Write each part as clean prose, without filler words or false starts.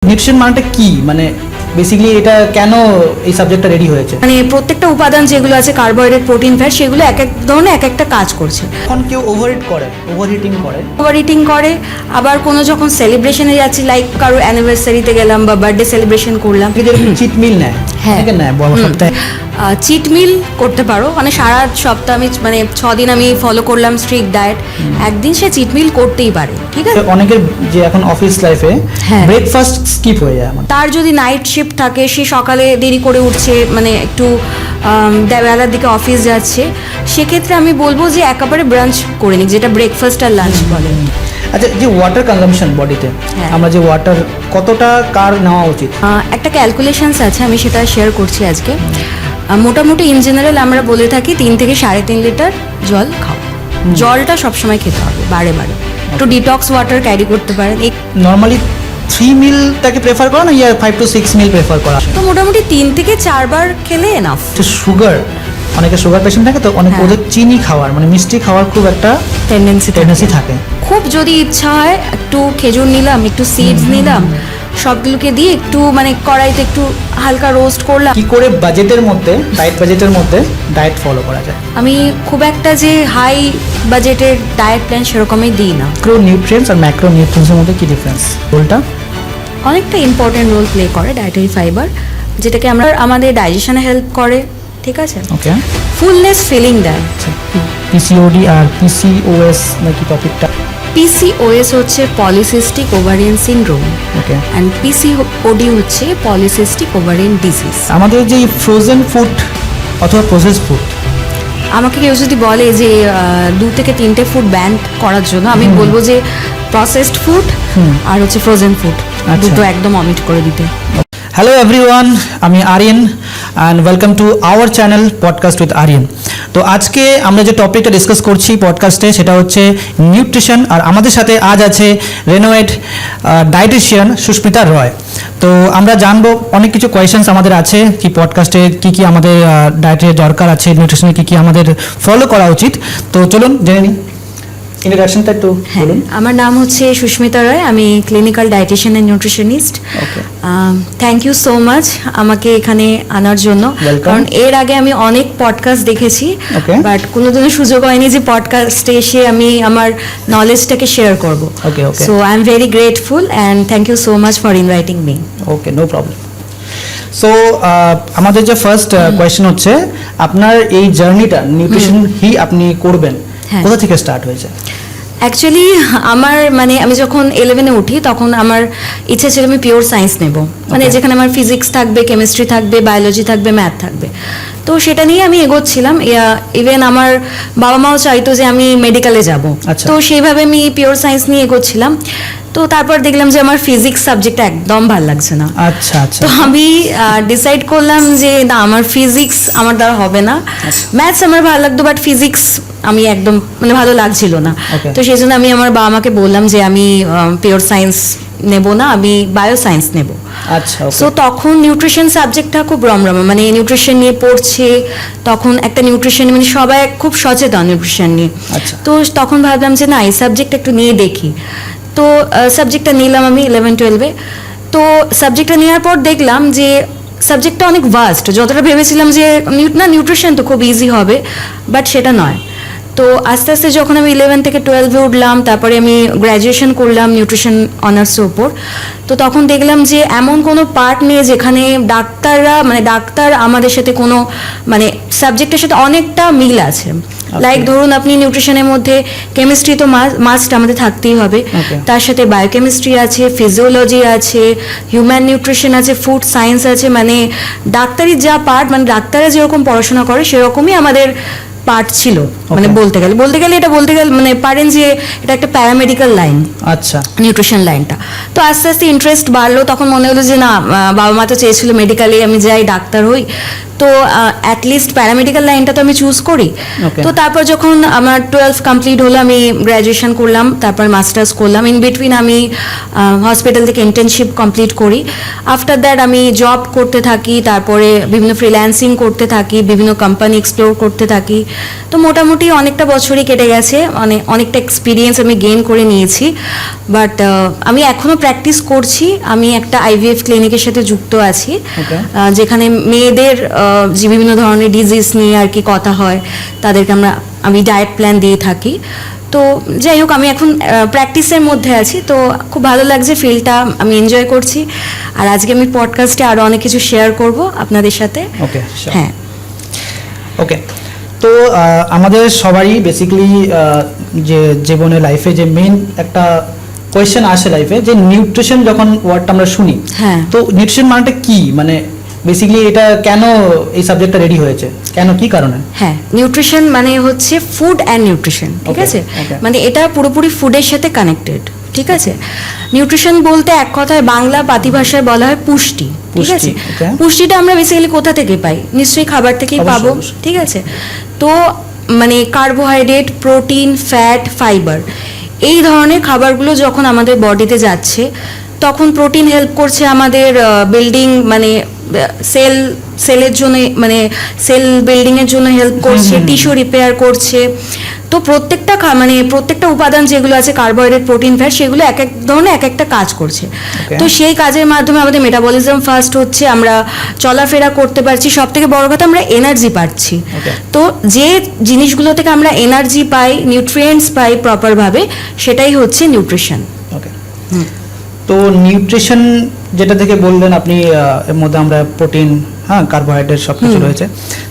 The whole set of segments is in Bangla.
নিউট্রিশন মানেটা কি, মানে বেসিক্যালি এটা কেন এই সাবজেক্টটা রেডি হয়েছে? মানে প্রত্যেকটা উপাদান যেগুলো আছে কার্বোহাইড্রেট, প্রোটিন, ফ্যাট, সেগুলো এক এক ধরনের এক একটা কাজ করছে। এখন কেউ ওভারহিট করে, ওভারহিটিং করে, আবার কোনো যখন সেলিব্রেশনে যাচ্ছি, লাইক কারো অ্যানিভার্সারিতে গেলাম বা বার্থডে সেলিব্রেশন করলাম, যেরকম চিট মিল নেয়, হ্যাঁ নেয় সপ্তাহে চিট মিল করতে পারো, মানে সারা সপ্তাহ আমি মানে 6 দিন আমি ফলো করলাম স্ট্রিক্ট ডায়েট, একদিন সে চিট মিল করতেই পারে, ঠিক আছে। অনেকের যে এখন অফিস লাইফে হ্যাঁ। ব্রেকফাস্ট স্কিপ হয়ে যায়, তার যদি নাইট শিফট থাকে, সে সকালে দেরি করে উঠছে, মানে একটু বেলার দিকে অফিস যাচ্ছে, সেক্ষেত্রে আমি বলবো যে একেবারে ব্রাঞ্চ করে নিক, যেটা ব্রেকফাস্ট আর লাঞ্চ বলে। আচ্ছা, যে ওয়াটার কনজাম্পশন বডিতে, আমরা যে ওয়াটার কতটা কার নেওয়া উচিত? একটা ক্যালকুলেশনস আছে, আমি সেটা শেয়ার করছি আজকে। মোটামুটি ইন জেনারেল আমরা বলে থাকি 3 থেকে 3.5 লিটার জল খাও। জলটা সবসময় খেতে হবে, বারে বারে। একটু ডিটক্স ওয়াটার ক্যারি করতে পারেন। নর্মালি 3 মিলটাকে প্রেফার করা না, ইয়া 5 to 6 মিল প্রেফার করা? তো মোটামুটি 3 থেকে 4 বার খেলে এনাফ। সুগার, অনেকে সুগার পেশেন্ট থাকে, তো অনেক ওদের চিনি খাওয়ার মানে মিষ্টি খাওয়ার খুব একটা টেন্ডেন্সি থাকে। খুব যদি ইচ্ছা হয় একটু খেজুর নিলাম, একটু সিডস নিলাম, সবগুলোকে দিয়ে একটু মানে কড়াইতে একটু হালকা রোস্ট করলাম। কি করে বাজেটের মধ্যে, টাইট বাজেটের মধ্যে ডায়েট ফলো করা যায়? আমি খুব একটা যে হাই বাজেটের ডায়েট প্ল্যান সেরকমই দিই না। ম্যাক্রো নিউট্রিয়েন্টস আর ম্যাক্রো নিউট্রিয়েন্টসের মধ্যে কি ডিফারেন্স? বলটা অনেকটা ইম্পর্টেন্ট রোল প্লে করে ডায়েটারি ফাইবার, যেটাকে আমরা আমাদের ডাইজেশনে হেল্প করে, ঠিক আছে। ওকে, ফুলনেস ফিলিং দেয়। পিসিওডি আর পিসিওএস নাকি টপিকটা? পিসিওএস হচ্ছে polycystic ovarian syndrome, okay, and PCOD হচ্ছে পলিসিস্টিক ওভারিয়ান ডিজিজ। আমাদের যে ফ্রোজেন ফুড অথবা প্রসেসড ফুড, আমাকে কেউ যদি বলে যে 2 থেকে 3টে ফুড ব্যান করার জন্য, আমি বলবো যে প্রসেসড ফুড আর হচ্ছে ফ্রোজেন ফুড, দুটো একদম অমিট করে দিতে। হ্যালো এভরিওয়ান, আমি Aryan and welcome to our channel podcast with Aryan. তো আজকে আমরা যে টপিকটা ডিসকাস করছি পডকাস্টে, সেটা হচ্ছে নিউট্রিশন, আর আমাদের সাথে আজ আছে রেনোয়েড ডায়েটিশিয়ান সুস্মিতা রয়। তো আমরা জানবো অনেক কিছু কোয়েশ্চেন্স আমাদের আছে, কি পডকাস্টে কি কি আমাদের ডায়েটের দরকার আছে, নিউট্রিশনে কি কি আমাদের ফলো করা উচিত। তো চলুন জেনে নিই। ইন্ট্রোডাকশনটা একটু বলুন। আমার নাম হচ্ছে সুস্মিতা রায়, আমি clinical dietitian and nutritionist. Thank you so much আমাকে এখানে আনার জন্য, কারণ এর আগে আমি অনেক পডকাস্ট দেখেছি, বাট কোনোদিনও সুযোগ হয়নি যে পডকাস্টে এসে আমি আমার নলেজটাকে শেয়ার করব। So I am very grateful and thank you so much for inviting me. Okay, no problem. So আমাদের যে ফার্স্ট কোয়েশ্চেন হচ্ছে, আপনার এই জার্নিটা নিউট্রিশন হি আপনি করবেন, কোথা থেকে স্টার্ট হয়েছে? অ্যাকচুয়ালি আমার মানে আমি যখন 11-এ উঠি তখন আমার ইচ্ছা ছিল আমি পিওর সায়েন্স নেব, মানে যেখানে আমার ফিজিক্স থাকবে, কেমিস্ট্রি থাকবে, বায়োলজি থাকবে, ম্যাথ থাকবে। তো সেটা নিয়ে আমি এগোচ্ছিলাম। ইভেন আমার বাবা মাও চাইতো যে আমি মেডিকেলে যাব, তো সেইভাবে আমি পিওর সায়েন্স নিয়ে এগোচ্ছিলাম। তো তারপর দেখলাম যে আমার ফিজিক্স সাবজেক্টটা একদম ভালো লাগছে না। আচ্ছা আচ্ছা। তো আমি ডিসাইড করলাম যে না, আমার ফিজিক্স আমার দ্বারা হবে না। ম্যাথস আমার ভালো লাগতো, বাট ফিজিক্স আমি একদম মানে ভালো লাগছিল না। তো সেই জন্য আমি আমার বাবা মাকে বললাম যে আমি পিওর সায়েন্স নেব না, আমি বায়ো সায়েন্স নেব। আচ্ছা। সো তখন নিউট্রিশন সাবজেক্টটা খুব রমরমা, মানে নিউট্রিশন নিয়ে পড়ছে, তখন একটা নিউট্রিশন মানে সবাই খুব সচেতন নিউট্রিশন নিয়ে। তো তখন ভাবলাম যে না, এই সাবজেক্ট একটু নিয়ে দেখি। তো সাবজেক্টটা নিলাম আমি 11-12-এ। তো সাবজেক্টটা নেওয়ার পর দেখলাম যে সাবজেক্টটা অনেক ভাস্ট। যতটা ভেবেছিলাম যে না নিউট্রিশন তো খুব ইজি হবে, বাট সেটা নয়। তো আস্তে আস্তে যখন আমি 11 থেকে 12-এ উঠলাম, তারপরে আমি গ্র্যাজুয়েশন করলাম নিউট্রিশন অনার্সের ওপর, তো তখন দেখলাম যে এমন কোনো পার্ট নেই যেখানে ডাক্তাররা মানে ডাক্তার আমাদের সাথে কোনো মানে সাবজেক্টের সাথে অনেকটা মিল আছে। লাইক ধরুন আপনি নিউট্রিশনের মধ্যে কেমিস্ট্রি তো মাস্ট আমাদের থাকতেই হবে, তার সাথে বায়োকেমিস্ট্রি আছে, ফিজিওলজি আছে, হিউম্যান নিউট্রিশন আছে, ফুড সায়েন্স আছে। মানে ডাক্তারি যা পার্ট, মানে ডাক্তাররা যেরকম পড়াশোনা করে সেরকমই আমাদের পার্ট ছিল। মানে বলতে গেলে মানে পারেন যে এটা একটা প্যারামেডিক্যাল লাইন। আচ্ছা, নিউট্রিশন লাইনটা। তো আস্তে আস্তে ইন্টারেস্ট বাড়লো, তখন মনে হলো যে না, বাবা মা তো চেয়েছিল মেডিকেলে আমি যাই, ডাক্তার হই, তো অ্যাটলিস্ট প্যারামেডিক্যাল লাইনটা তো আমি চুজ করি। তো তারপর যখন আমার 12 কমপ্লিট হলো, আমি গ্র্যাজুয়েশন করলাম, তারপর মাস্টার্স করলাম। ইন বিটুইন আমি হসপিটাল থেকে ইন্টার্নশিপ কমপ্লিট করি। আফটার দ্যাট আমি জব করতে থাকি, তারপরে বিভিন্ন ফ্রিল্যান্সিং করতে থাকি, বিভিন্ন কোম্পানি এক্সপ্লোর করতে থাকি। তো মোটামুটি অনেকটা বছরই কেটে গেছে, মানে অনেকটা এক্সপিরিয়েন্স আমি গেইন করে নিয়েছি। বাট আমি এখনও প্র্যাকটিস করছি। আমি একটা আইভিএফ ক্লিনিকের সাথে যুক্ত আছি, যেখানে মেয়েদের যে বিভিন্ন ধরনের ডিজিজ নিয়ে আর কি কথা হয়, তাদেরকে আমি ডায়েট প্ল্যান দিয়ে থাকি। তো যাই হোক, আমি এখন প্র্যাকটিসের মধ্যে আছি, তো খুব ভালো লাগছে, ফিল্ডটা আমি এনজয় করছি। আর আজকে আমি পডকাস্টে আরও অনেক কিছু শেয়ার করব আপনাদের সাথে। ওকে, হ্যাঁ, ওকে। তো আমাদের সবারই বেসিক্যালি যে জীবনে লাইফে যে মেইন একটা কোয়েশ্চেন আসে লাইফে, যে নিউট্রিশন যখন ওয়ার্ডটা আমরা শুনি, হ্যাঁ, তো নিউট্রিশন মানেটা কি, মানে বেসিক্যালি এটা কেন এই সাবজেক্টটা রেডি হয়েছে, কেন, কি কারণে? হ্যাঁ, নিউট্রিশন মানে হচ্ছে ফুড অ্যান্ড নিউট্রিশন, ঠিক আছে? মানে এটা পুরোপুরি ফুডের সাথে কানেক্টেড, ঠিক আছে? নিউট্রিশন বলতে এক কথায় বাংলা পাতি ভাষায় বলা হয় পুষ্টি, ঠিক আছে? পুষ্টিটা আমরা বেসিক্যালি কোথা থেকে পাই? নিশ্চয়ই খাবার থেকেই পাবো, ঠিক আছে? তো মানে কার্বোহাইড্রেট, প্রোটিন, ফ্যাট, ফাইবার, এই ধরনের খাবারগুলো যখন আমাদের বডিতে যাচ্ছে, তখন প্রোটিন হেল্প করছে আমাদের বিল্ডিং, মানে সেলের জন্য, মানে সেল বিল্ডিংয়ের জন্য হেল্প করছে, টিস্যু রিপেয়ার করছে। তো প্রত্যেকটা উপাদান যেগুলো আছে, কার্বোহাইড্রেট, প্রোটিন, ফ্যাট, সেগুলো এক এক ধরনের এক একটা কাজ করছে। তো সেই কাজের মাধ্যমে আমাদের মেটাবলিজম ফাস্ট হচ্ছে, আমরা চলাফেরা করতে পারছি, সব থেকে বড় কথা আমরা এনার্জি পাচ্ছি। তো যে জিনিসগুলো থেকে আমরা এনার্জি পাই, নিউট্রিয়েন্টস পাই প্রপারভাবে, সেটাই হচ্ছে নিউট্রিশন। ওকে, তো নিউট্রিশন যেটা থেকে বললেন আপনি, এর মধ্যে আমরা প্রোটিন, হ্যাঁ, কার্বোহাইড্রেট সব কিছু রয়েছে।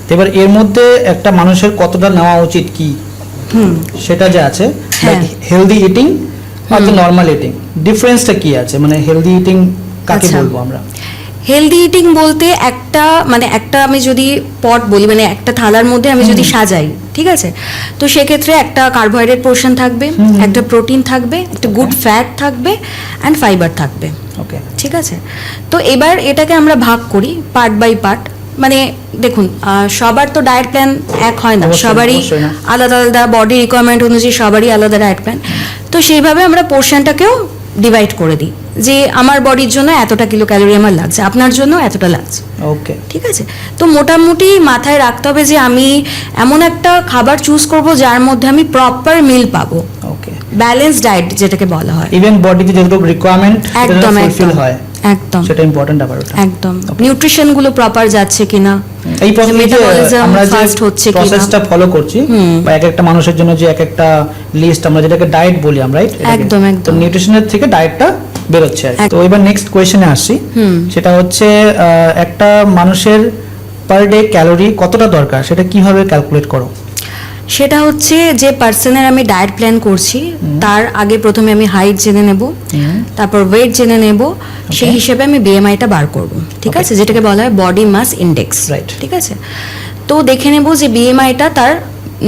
তো এবার এর মধ্যে একটা মানুষের কতটা নেওয়া উচিত কি, সেটা যে আছে, হেলদি ইটিং আর নর্মাল ইটিং, ডিফারেন্সটা কি আছে, মানে হেলদি ইটিং কাকে বলবো আমরা? হেলদি ইটিং বলতে একটা আমি যদি পট বলি, মানে একটা থালার মধ্যে আমি যদি সাজাই, ঠিক আছে, তো সেক্ষেত্রে একটা কার্বোহাইড্রেট পোর্শন থাকবে, একটা প্রোটিন থাকবে, একটা গুড ফ্যাট থাকবে, অ্যান্ড ফাইবার থাকবে, ওকে, ঠিক আছে? তো এবার এটাকে আমরা ভাগ করি পার্ট বাই পার্ট। মানে দেখুন, সবার তো ডায়েট প্ল্যান এক হয় না, সবারই আলাদা আলাদা বডি রিকোয়ারমেন্ট অনুযায়ী সবারই আলাদা ডায়েট প্ল্যান। তো সেইভাবে আমরা পোর্শনটাকেও ডিভাইড করে দিই, যে আমার বডির জন্য এতটা কিলো ক্যালোরি আমার লাগছে, আপনার জন্য এতটা লাগছে, ওকে, ঠিক আছে? তো মোটামুটি মাথায় রাখতে হবে যে আমি এমন একটা খাবার চুজ করব যার মধ্যে আমি প্রপার মিল পাবো, ওকে, ব্যালেন্স ডায়েট যেটাকে বলা হয়। ইভেন বডিতে যেগুলো রিকোয়ারমেন্ট একদম ফুলফিল হয়, একদম সেটা ইম্পর্টেন্ট ব্যাপার, একদম নিউট্রিশন গুলো প্রপার যাচ্ছে কিনা, এই মেটাবলিজম আমরা যে ফাস্ট হচ্ছে কিনা, প্রসেসটা ফলো করছি, বা এক একটা মানুষের জন্য যে এক একটা লিস্ট, আমরা যেটাকে ডায়েট বলি আমরা, রাইট? একদম তো নিউট্রিশনের থেকে ডায়েটটা বেরোচ্ছে আর কি। তো এবার নেক্সট কোয়েশ্চেনে আসছি, সেটা হচ্ছে একটা মানুষের পার ডে ক্যালোরি কতটা দরকার, সেটা কিভাবে ক্যালকুলেট করো? সেটা হচ্ছে যে পার্সনের আমি ডায়েট প্ল্যান করছি, তার আগে প্রথমে আমি হাইট জেনে নেব, তারপর ওয়েট জেনে নেব, সেই হিসেবে আমি বিএমআইটা বার করব, ঠিক আছে, যেটাকে বলা হয় বডি মাস ইন্ডেক্স, রাইট? ঠিক আছে? তো দেখে নেব যে বিএমআইটা তার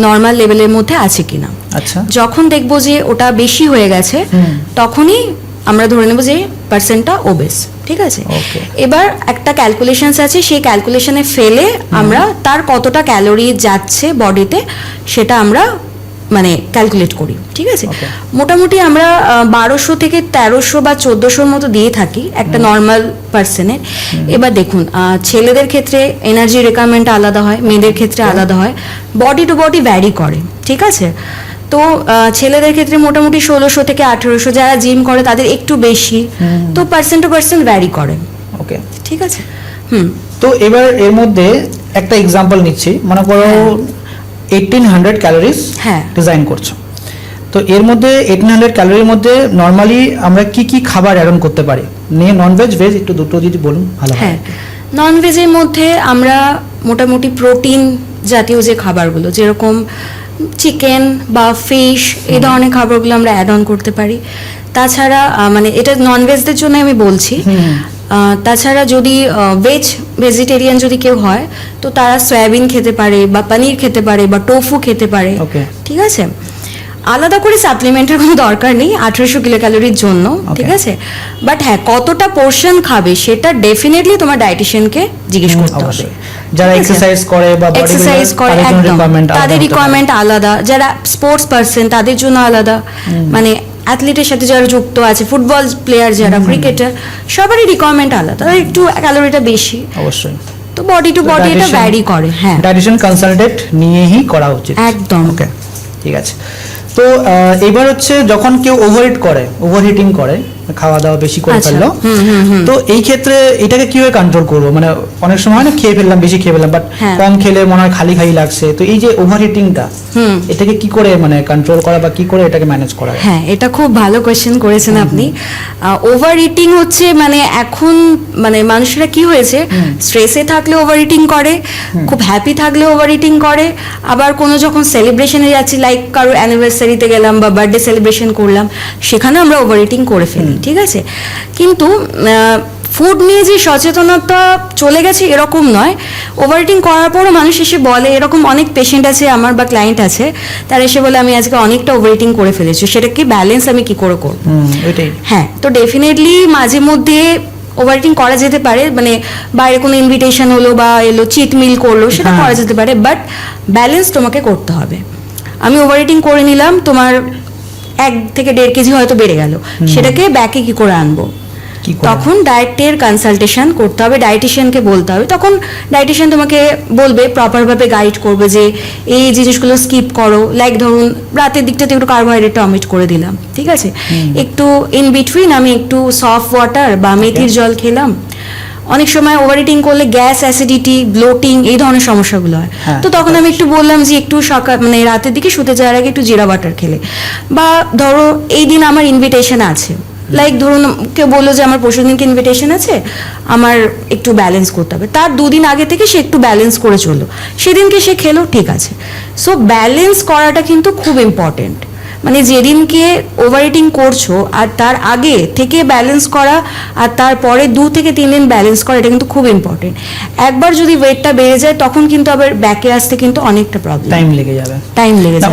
নর্মাল লেভেলের মধ্যে আছে কিনা। আচ্ছা, যখন দেখবো যে ওটা বেশি হয়ে গেছে, তখনই আমরা ধরে নেব যে পার্সেন্টটা ওবেস, ঠিক আছে? এবার একটা ক্যালকুলেশনস আছে, সেই ক্যালকুলেশনে ফেলে আমরা তার কতটা ক্যালোরি যাচ্ছে বডিতে, সেটা আমরা মানে ক্যালকুলেট করি, ঠিক আছে? মোটামুটি আমরা 1200 থেকে 1300 বা 1400 মতো দিয়ে থাকি একটা নর্মাল পার্সনের। এবার দেখুন, ছেলেদের ক্ষেত্রে এনার্জি রিকোয়ারমেন্ট আলাদা হয়, মেয়েদের ক্ষেত্রে আলাদা হয়, বডি টু বডি ভ্যারি করে, ঠিক আছে? তো ছেলেদের ক্ষেত্রে মোটামুটি 1600 থেকে 1800, যারা জিম করে তাদের একটু বেশি, তো পার্সেন্ট টু পার্সেন্ট ভ্যারি করে, ওকে, ঠিক আছে? তো এবার এর মধ্যে একটা এক্সাম্পল নিচ্ছি, মনে করো 1800 ক্যালোরিজ ডিজাইন করছো, তো এর মধ্যে 1800 ক্যালোরির মধ্যে নর্মালি আমরা কি কি খাবার অ্যাড অন করতে পারি, নিয়ে নন ভেজ ভেজ একটু দুটো যদি বলুন ভালো হয়। হ্যাঁ, নন ভেজের মধ্যে আমরা মোটামুটি প্রোটিন জাতীয় যে খাবারগুলো, যেরকম চিকেন বা ফিশ, এই ধরনের খাবারগুলো আমরা অ্যাড অন করতে পারি। তাছাড়া মানে এটা নন ভেজদের জন্য আমি বলছি, তাছাড়া যদি ভেজিটেরিয়ান যদি কেউ হয়, তো তারা সয়াবিন খেতে পারে, বা পনির খেতে পারে, বা টোফু খেতে পারে, ঠিক আছে? আলাদা করে সাপ্লিমেন্টের কোনো দরকার নেই 1800 কিলো ক্যালোরির জন্য, ঠিক আছে? বাট হ্যাঁ, কতটা পোর্শন খাবে সেটা ডেফিনেটলি তোমার ডায়েটিশিয়ানকে জিজ্ঞেস করতে হবে। যারা এক্সারসাইজ করে বা এক্সারসাইজ করে, একদম তাদের রিকোয়ারমেন্ট আলাদা, যারা স্পোর্টস পারসন তাদের জন্য আলাদা, মানে অ্যাথলিটের সাথে যারা যুক্ত আছে, ফুটবল প্লেয়ার যারা, ক্রিকেটার, সবারই রিকোয়ারমেন্ট আলাদা, একটু ক্যালোরিটা বেশি অবশ্যই। তো বডি টু বডি এটা ভ্যারি করে। হ্যাঁ, ডায়েটিশিয়ান কনসালটেন্ট নিয়েই করা উচিত। একদম। ওকে, ঠিক আছে। তো এবার হচ্ছে যখন কেউ ওভারহিটিং করে, খাওয়া দাওয়া বেশি করে ফেললো, তো এই ক্ষেত্রে এটাকে কিভাবে কন্ট্রোল করবো? মানে অনেক সময় হয় না, বেশি খেয়ে ফেললাম, বাট কম খেলে মনে হয় খালি খালি লাগছে, তো এই যে ওভারহিটিংটা, এটাকে কি করে মানে কন্ট্রোল করা বা কি করে এটাকে ম্যানেজ করা? হ্যাঁ, এটা খুব ভালো কোয়েশ্চেন করেছেন আপনি। ওভার ইটিং হচ্ছে মানে এখন মানে মানুষরা কি হয়েছে, স্ট্রেসে থাকলে ওভার ইটিং করে, খুব হ্যাপি থাকলে ওভার ইটিং করে, আবার কোনো যখন সেলিব্রেশনে যাচ্ছি, লাইক কারোর অ্যানিভার্সারিতে গেলাম বা বার্থডে সেলিব্রেশন করলাম, সেখানে আমরা ওভার ইটিং করে ফেলি, ঠিক আছে? কিন্তু ফুড নিয়ে যে সচেতনতা চলে গেছে এরকম নয়। ওভার ইটিং করার পরও মানুষ এসে বলে, এরকম অনেক পেশেন্ট আছে আমার বা ক্লায়েন্ট আছে, তারা এসে বলে আমি আজকে অনেকটা ওভার ইটিং করে ফেলেছি, সেটাকে ব্যালেন্স আমি কি করে করব? হ্যাঁ, তো ডেফিনেটলি মাঝে মধ্যে ওভার ইটিং করা যেতে পারে, মানে বাইরে কোনো ইনভিটেশন হলো বা এলো, চিট মিল করলো, সেটা করা যেতে পারে, বাট ব্যালেন্স তোমাকে করতে হবে। আমি ওভার ইটিং করে নিলাম, তোমার 1 থেকে 1.5 কেজি হয়তো বেড়ে গেল, সেটাকে ব্যাকে কি করে আনবো? তখন ডায়েটের কনসালটেশন করতে হবে, ডায়েটিশিয়ানকে বলতে হবে। তখন ডায়েটিশিয়ান তোমাকে বলবে, প্রপারভাবে গাইড করবে যে এই জিনিসগুলো স্কিপ করো। লাইক ধরুন রাতের দিকটাতে একটু কার্বোহাইড্রেটটা অমিট করে দিলাম, ঠিক আছে, একটু ইন বিটুইন আমি একটু সফট ওয়াটার বা মেথির জল খেলাম। অনেক সময় ওভার ইটিং করলে গ্যাস, অ্যাসিডিটি, ব্লোটিং এই ধরনের সমস্যাগুলো হয়, তো তখন আমি একটু বললাম যে একটু সকাল মানে রাতের দিকে শুতে যাওয়ার আগে একটু জিরা বাটার খেলে, বা ধরো এই দিন আমার ইনভিটেশন আছে, লাইক ধরুন কেউ বললো যে আমার পরশু দিনকে ইনভিটেশন আছে, আমার একটু ব্যালেন্স করতে হবে, তার 2 দিন আগে থেকে সে একটু ব্যালেন্স করে চললো, সেদিনকে সে খেলো, ঠিক আছে। সো ব্যালেন্স করাটা কিন্তু খুব ইম্পর্টেন্ট। মানে যেদিনকে ওভার ইটিং করছো আর তার আগে থেকে ব্যালেন্স করা, আর তারপরে 2 থেকে 3 দিন ব্যালেন্স করা, এটা কিন্তু খুব ইম্পর্টেন্ট। একবার যদি ওয়েটটা বেড়ে যায় তখন কিন্তু আবার ব্যাকে আসতে কিন্তু অনেকটা প্রবলেম, টাইম লেগে যাবে।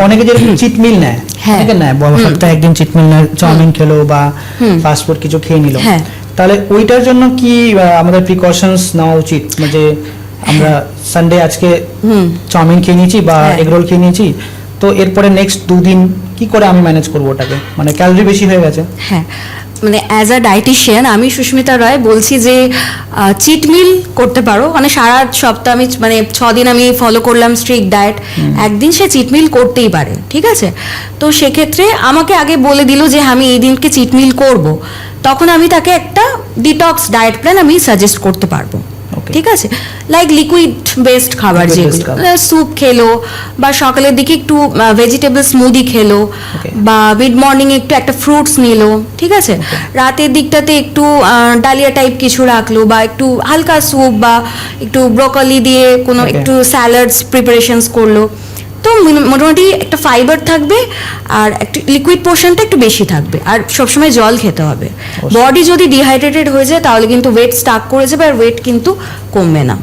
অনেকে যেরকম চিট মিল নেয়, অনেকে নেয় সপ্তাহে একদিন চিট মিল নেয়, চাউমিন খেলো বা ফাস্টফুড কিছু খেয়ে নিল, তাহলে ওইটার জন্য কি আমাদের প্রিকশনস নেওয়া উচিত? যে আমরা সানডে আজকে চাউমিন খেয়ে নিয়েছি বা এগ রোল খেয়ে নিয়েছি, তো এরপরে নেক্সট 2 দিন কি করে আমি ম্যানেজ করবো ওটাকে? মানে ক্যালোরি বেশি হয়ে গেছে। হ্যাঁ, মানে অ্যাজ আ ডায়েটিশিয়ান আমি সুস্মিতা রায় বলছি যে চিট মিল করতে পারো, মানে সারা সপ্তাহ আমি মানে 6 দিন আমি ফলো করলাম স্ট্রিক্ট ডায়েট, একদিন সে চিট মিল করতেই পারে, ঠিক আছে। তো সেক্ষেত্রে আমাকে আগে বলে দিল যে আমি এই দিনকে চিট মিল করবো, তখন আমি তাকে একটা ডিটক্স ডায়েট প্ল্যান আমি সাজেস্ট করতে পারবো, ঠিক আছে। লাইক লিকুইড বেসড খাবার, যেগুলো স্যুপ খেলো, বা সকালের দিকে একটু ভেজিটেবল স্মুদি খেলো, বা মিড মর্নিং একটু একটা ফ্রুটস নিলো, ঠিক আছে। রাতের দিকটাতে একটু ডালিয়া টাইপ কিছু রাখলো, বা একটু হালকা স্যুপ বা একটু ব্রোকলি দিয়ে কোনো একটু স্যালাডস প্রিপারেশনস করলো, তো মোটামুটি একটা ফাইবার থাকবে আর একটু লিকুইড পোর্শনটা একটু বেশি থাকবে, আর সবসময় জল খেতে হবে। বডি যদি ডিহাইড্রেটেড হয়ে যায় তাহলে কিন্তু ওয়েট স্টাক করে যাবে, আর ওয়েট কিন্তু কমবে না।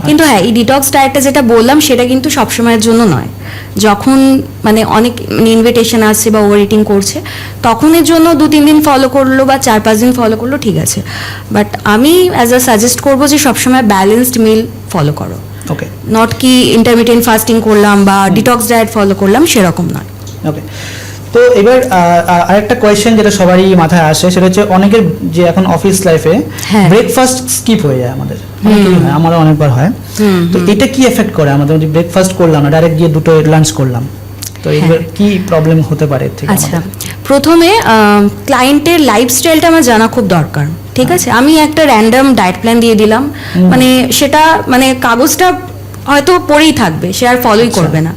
কিন্তু হ্যাঁ, এই ডিটক্স ডায়েটটা যেটা বললাম সেটা কিন্তু সবসময়ের জন্য নয়। যখন মানে অনেক ইনভিটেশন আসছে বা ওভার ইটিং করছে, তখন এর জন্য 2-3 দিন ফলো করলো বা 4-5 দিন ফলো করলো, ঠিক আছে, বাট আমি অ্যাজ আ সাজেস্ট করবো যে সবসময় ব্যালেন্সড মিল ফলো করো। ওকে, নট কি ইন্টারমিডিয়েন্ট ফাস্টিং করলাম বা ডিটক্স ডায়েট ফলো করলাম, সেরকম নয়। ওকে, তো এবার আরেকটা কোয়েশ্চেন যেটা সবারই মাথায় আসে, সেটা হচ্ছে অনেকের যে এখন অফিস লাইফে ব্রেকফাস্ট স্কিপ হয়ে যায়, আমাদের আমারও অনেকবার হয়, তো এটা কি এফেক্ট করে আমাদের? ব্রেকফাস্ট করলাম না, ডাইরেক্ট গিয়ে 2টো লাঞ্চ করলাম, তো এবার কি প্রবলেম হতে পারে? আচ্ছা, প্রথমে ক্লায়েন্টের লাইফস্টাইলটা আমার জানা খুব দরকার, ঠিক আছে। আমি একটা র্যান্ডম ডায়েট প্ল্যান দিয়ে দিলাম, মানে সেটা মানে কাগজটা হয়তো পড়েই থাকবে, সে আর ফলোই করবে না।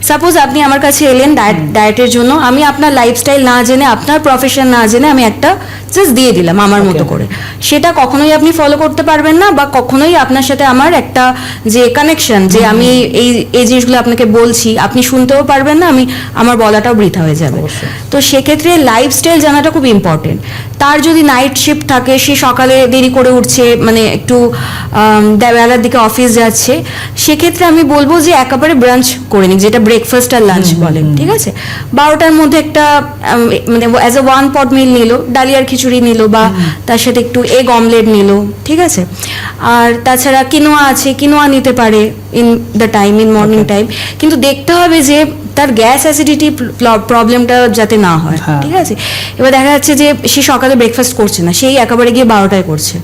সাপোজ আপনি আমার কাছে এলেন ডায়েটের জন্য, আমি আপনার লাইফস্টাইল না জেনে, আপনার প্রফেশন না জেনে আমি একটা জাস্ট দিয়ে দিলাম আমার মতো করে, সেটা কখনোই আপনি ফলো করতে পারবেন না, বা কখনোই আপনার সাথে আমার একটা যে কানেকশন, যে আমি এই জিনিসগুলো আপনাকে বলছি আপনি শুনতেও পারবেন না, আমার বলাটাও বৃথা হয়ে যাবে। তো সেক্ষেত্রে লাইফস্টাইল জানাটা খুব ইম্পর্টেন্ট। তার যদি নাইট শিফট থাকে, সে সকালে দেরি করে উঠছে, মানে একটু বেলার দিকে অফিস যাচ্ছে, সেক্ষেত্রে আমি বলবো যে একেবারে ব্রাঞ্চ করে নিক, যেটা ব্রেকফাস্ট আর লাঞ্চ বলে, ঠিক আছে। 12টার মধ্যে একটা মানে অ্যাজ এ 1 পট মিল নিল, ডালিয়ার খিচুড়ি নিল, বা তার সাথে একটু এগ অমলেট নিল, ঠিক আছে। আর তাছাড়া কিনোয়া আছে, কিনোয়া নিতে পারে in the time, in morning time, কিন্তু দেখতে হবে যে তার গ্যাস অ্যাসিডিটি প্রবলেমটা যাতে না হয়, ঠিক আছে। এবার দেখা যাচ্ছে যে সে সকালে ব্রেকফাস্ট করছে না, সেই একেবারে গিয়ে 12টায় করছে,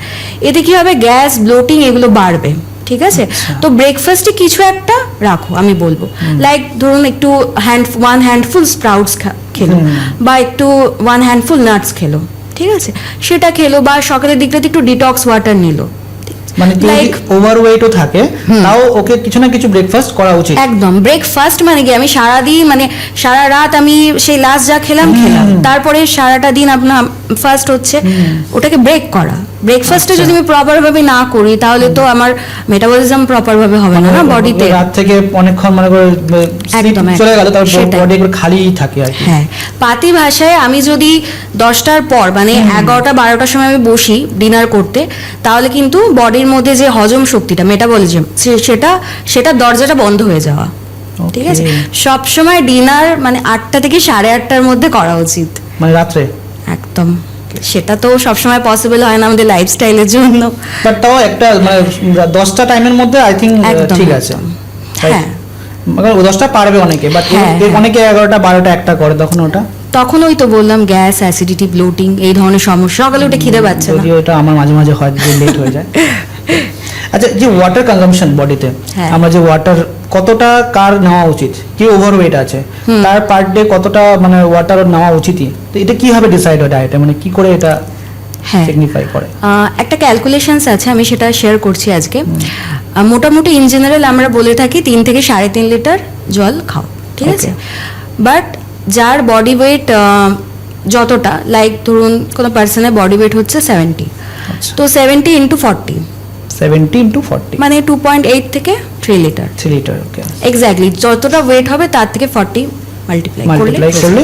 এতে কি হবে, গ্যাস, ব্লোটিং এগুলো বাড়বে, ঠিক আছে, তো ব্রেকফাস্টে কিছু একটা রাখো, আমি বলবো লাইক ধরুন একটু ওয়ান হ্যান্ডফুল স্প্রাউটস খেলো, বা একটু ওয়ান হ্যান্ডফুল নাটস খেলো, ঠিক আছে, সেটা খেলো, বা সকালের দিকটাতে একটু ডিটক্স ওয়াটার নিলো। মানে লাইক ওভারওয়েটও থাকে তাও ওকে কিছু না কিছু ব্রেকফাস্ট করা উচিত। একদম, ব্রেকফাস্ট মানে কি, আমি সারাদিন মানে সারা রাত আমি সেই লাস্ট যা খেলাম, তারপরে সারাটা দিন আপনার ফার্স্ট হচ্ছে ওটাকে ব্রেক করা। ব্রেকফাস্টে যদি আমি প্রপার ভাবে না করি তাহলে তো আমার মেটাবলিজম প্রপার ভাবে হবে না বডিতে। রাত থেকে অনেকক্ষণ মানে করে চলে গেল, তারপর বডি একবার খালি থাকে আর কি। হ্যাঁ, পাতি ভাষায় আমি যদি 10টার পর মানে 11টা 12টার সময় আমি বসি ডিনার করতে, তাহলে কিন্তু বডির মধ্যে যে হজম শক্তিটা, মেটাবলিজম, সেটা দরজাটা বন্ধ হয়ে যাওয়া। ঠিক আছে, সব সময় ডিনার মানে 8টা থেকে 8:30টার মধ্যে করা উচিত, মানে রাত্রে। একদম, সেটা তো সবসময় পসিবল হয় না আমাদের লাইফস্টাইলের জন্য, বাট তাও একটা মানে 10টা টাইমের মধ্যে আই থিঙ্ক ঠিক আছে। হ্যাঁ, মানে 10টা পারবে অনেকে, বাট অনেকে 11টা 12টা 1টা করে, তখন ওই তো বললাম গ্যাস, অ্যাসিডিটি, ব্লোটিং এই ধরনের সমস্যা, সকালে উঠে খিদে পাচ্ছে না। ওটা আমার মাঝে মাঝে হয় যে লেট হয়ে যায়। আচ্ছা, যে ওয়াটার কনজাম্পশন বডিতে, আমরা যে ওয়াটার কতটা কার নেওয়া উচিত, কি ওভারওয়েট আছে তার পার ডে কতটা মানে ওয়াটার নেওয়া উচিতই, তো এটা কিভাবে ডিসাইড হয় ডায়েটে, মানে কি করে এটা সিগনিফাই করে? একটা ক্যালকুলেশনস আছে, আমি সেটা শেয়ার করছি আজকে। মোটামুটি ইন জেনারেল আমরা বলে থাকি 3 থেকে 3.5 লিটার জল খাও, ঠিক আছে, বাট যার বডি ওয়েট যতটা, লাইক ধরুন কোনো পার্সনের বডি ওয়েট হচ্ছে 70, তো 70 ইন্টু 40, 70 ইন্টু 40 মানে 2.8 থেকে 3 লিটার। ওকে, এক্স্যাক্টলি যতটা ওয়েট হবে তার থেকে 40 মাল্টিপ্লাই করলে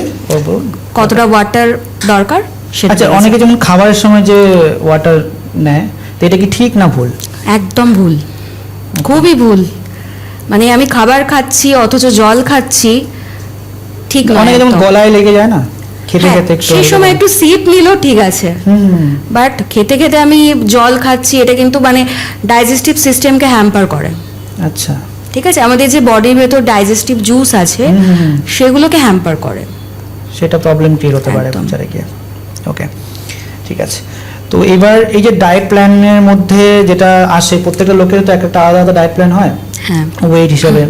কতটা ওয়াটার দরকার সেটা। আচ্ছা, অনেকে যেমন খাবারের সময় যে ওয়াটার নেয়, তো এটা কি ঠিক না ভুল? একদম ভুল, খুবই ভুল। মানে আমি খাবার খাচ্ছি অথচ জল খাচ্ছি, ঠিক নয়। অনেকে যেমন গলায় লেগে যায় না খেতে খেতে, সেই সময় একটু সিপ নিলো ঠিক আছে, বাট খেতে খেতে আমি জল খাচ্ছি, এটা কিন্তু মানে ডাইজেস্টিভ সিস্টেমকে হ্যাম্পার করে। আচ্ছা, ঠিক আছে, আমাদের যে বডির ভেতর ডাইজেস্টিভ জুস আছে সেগুলোকে হ্যাম্পার করে, সেটা প্রবলেম ক্রিয়েট হতে পারে বাচ্চারা গিয়ে। ওকে, ঠিক আছে। তো এবার এই যে ডায়েট প্ল্যানের মধ্যে যেটা আসে, প্রত্যেকটা লোকের তো একটা আলাদা আলাদা ডায়েট প্ল্যান হয় ওয়েট হিসাবে,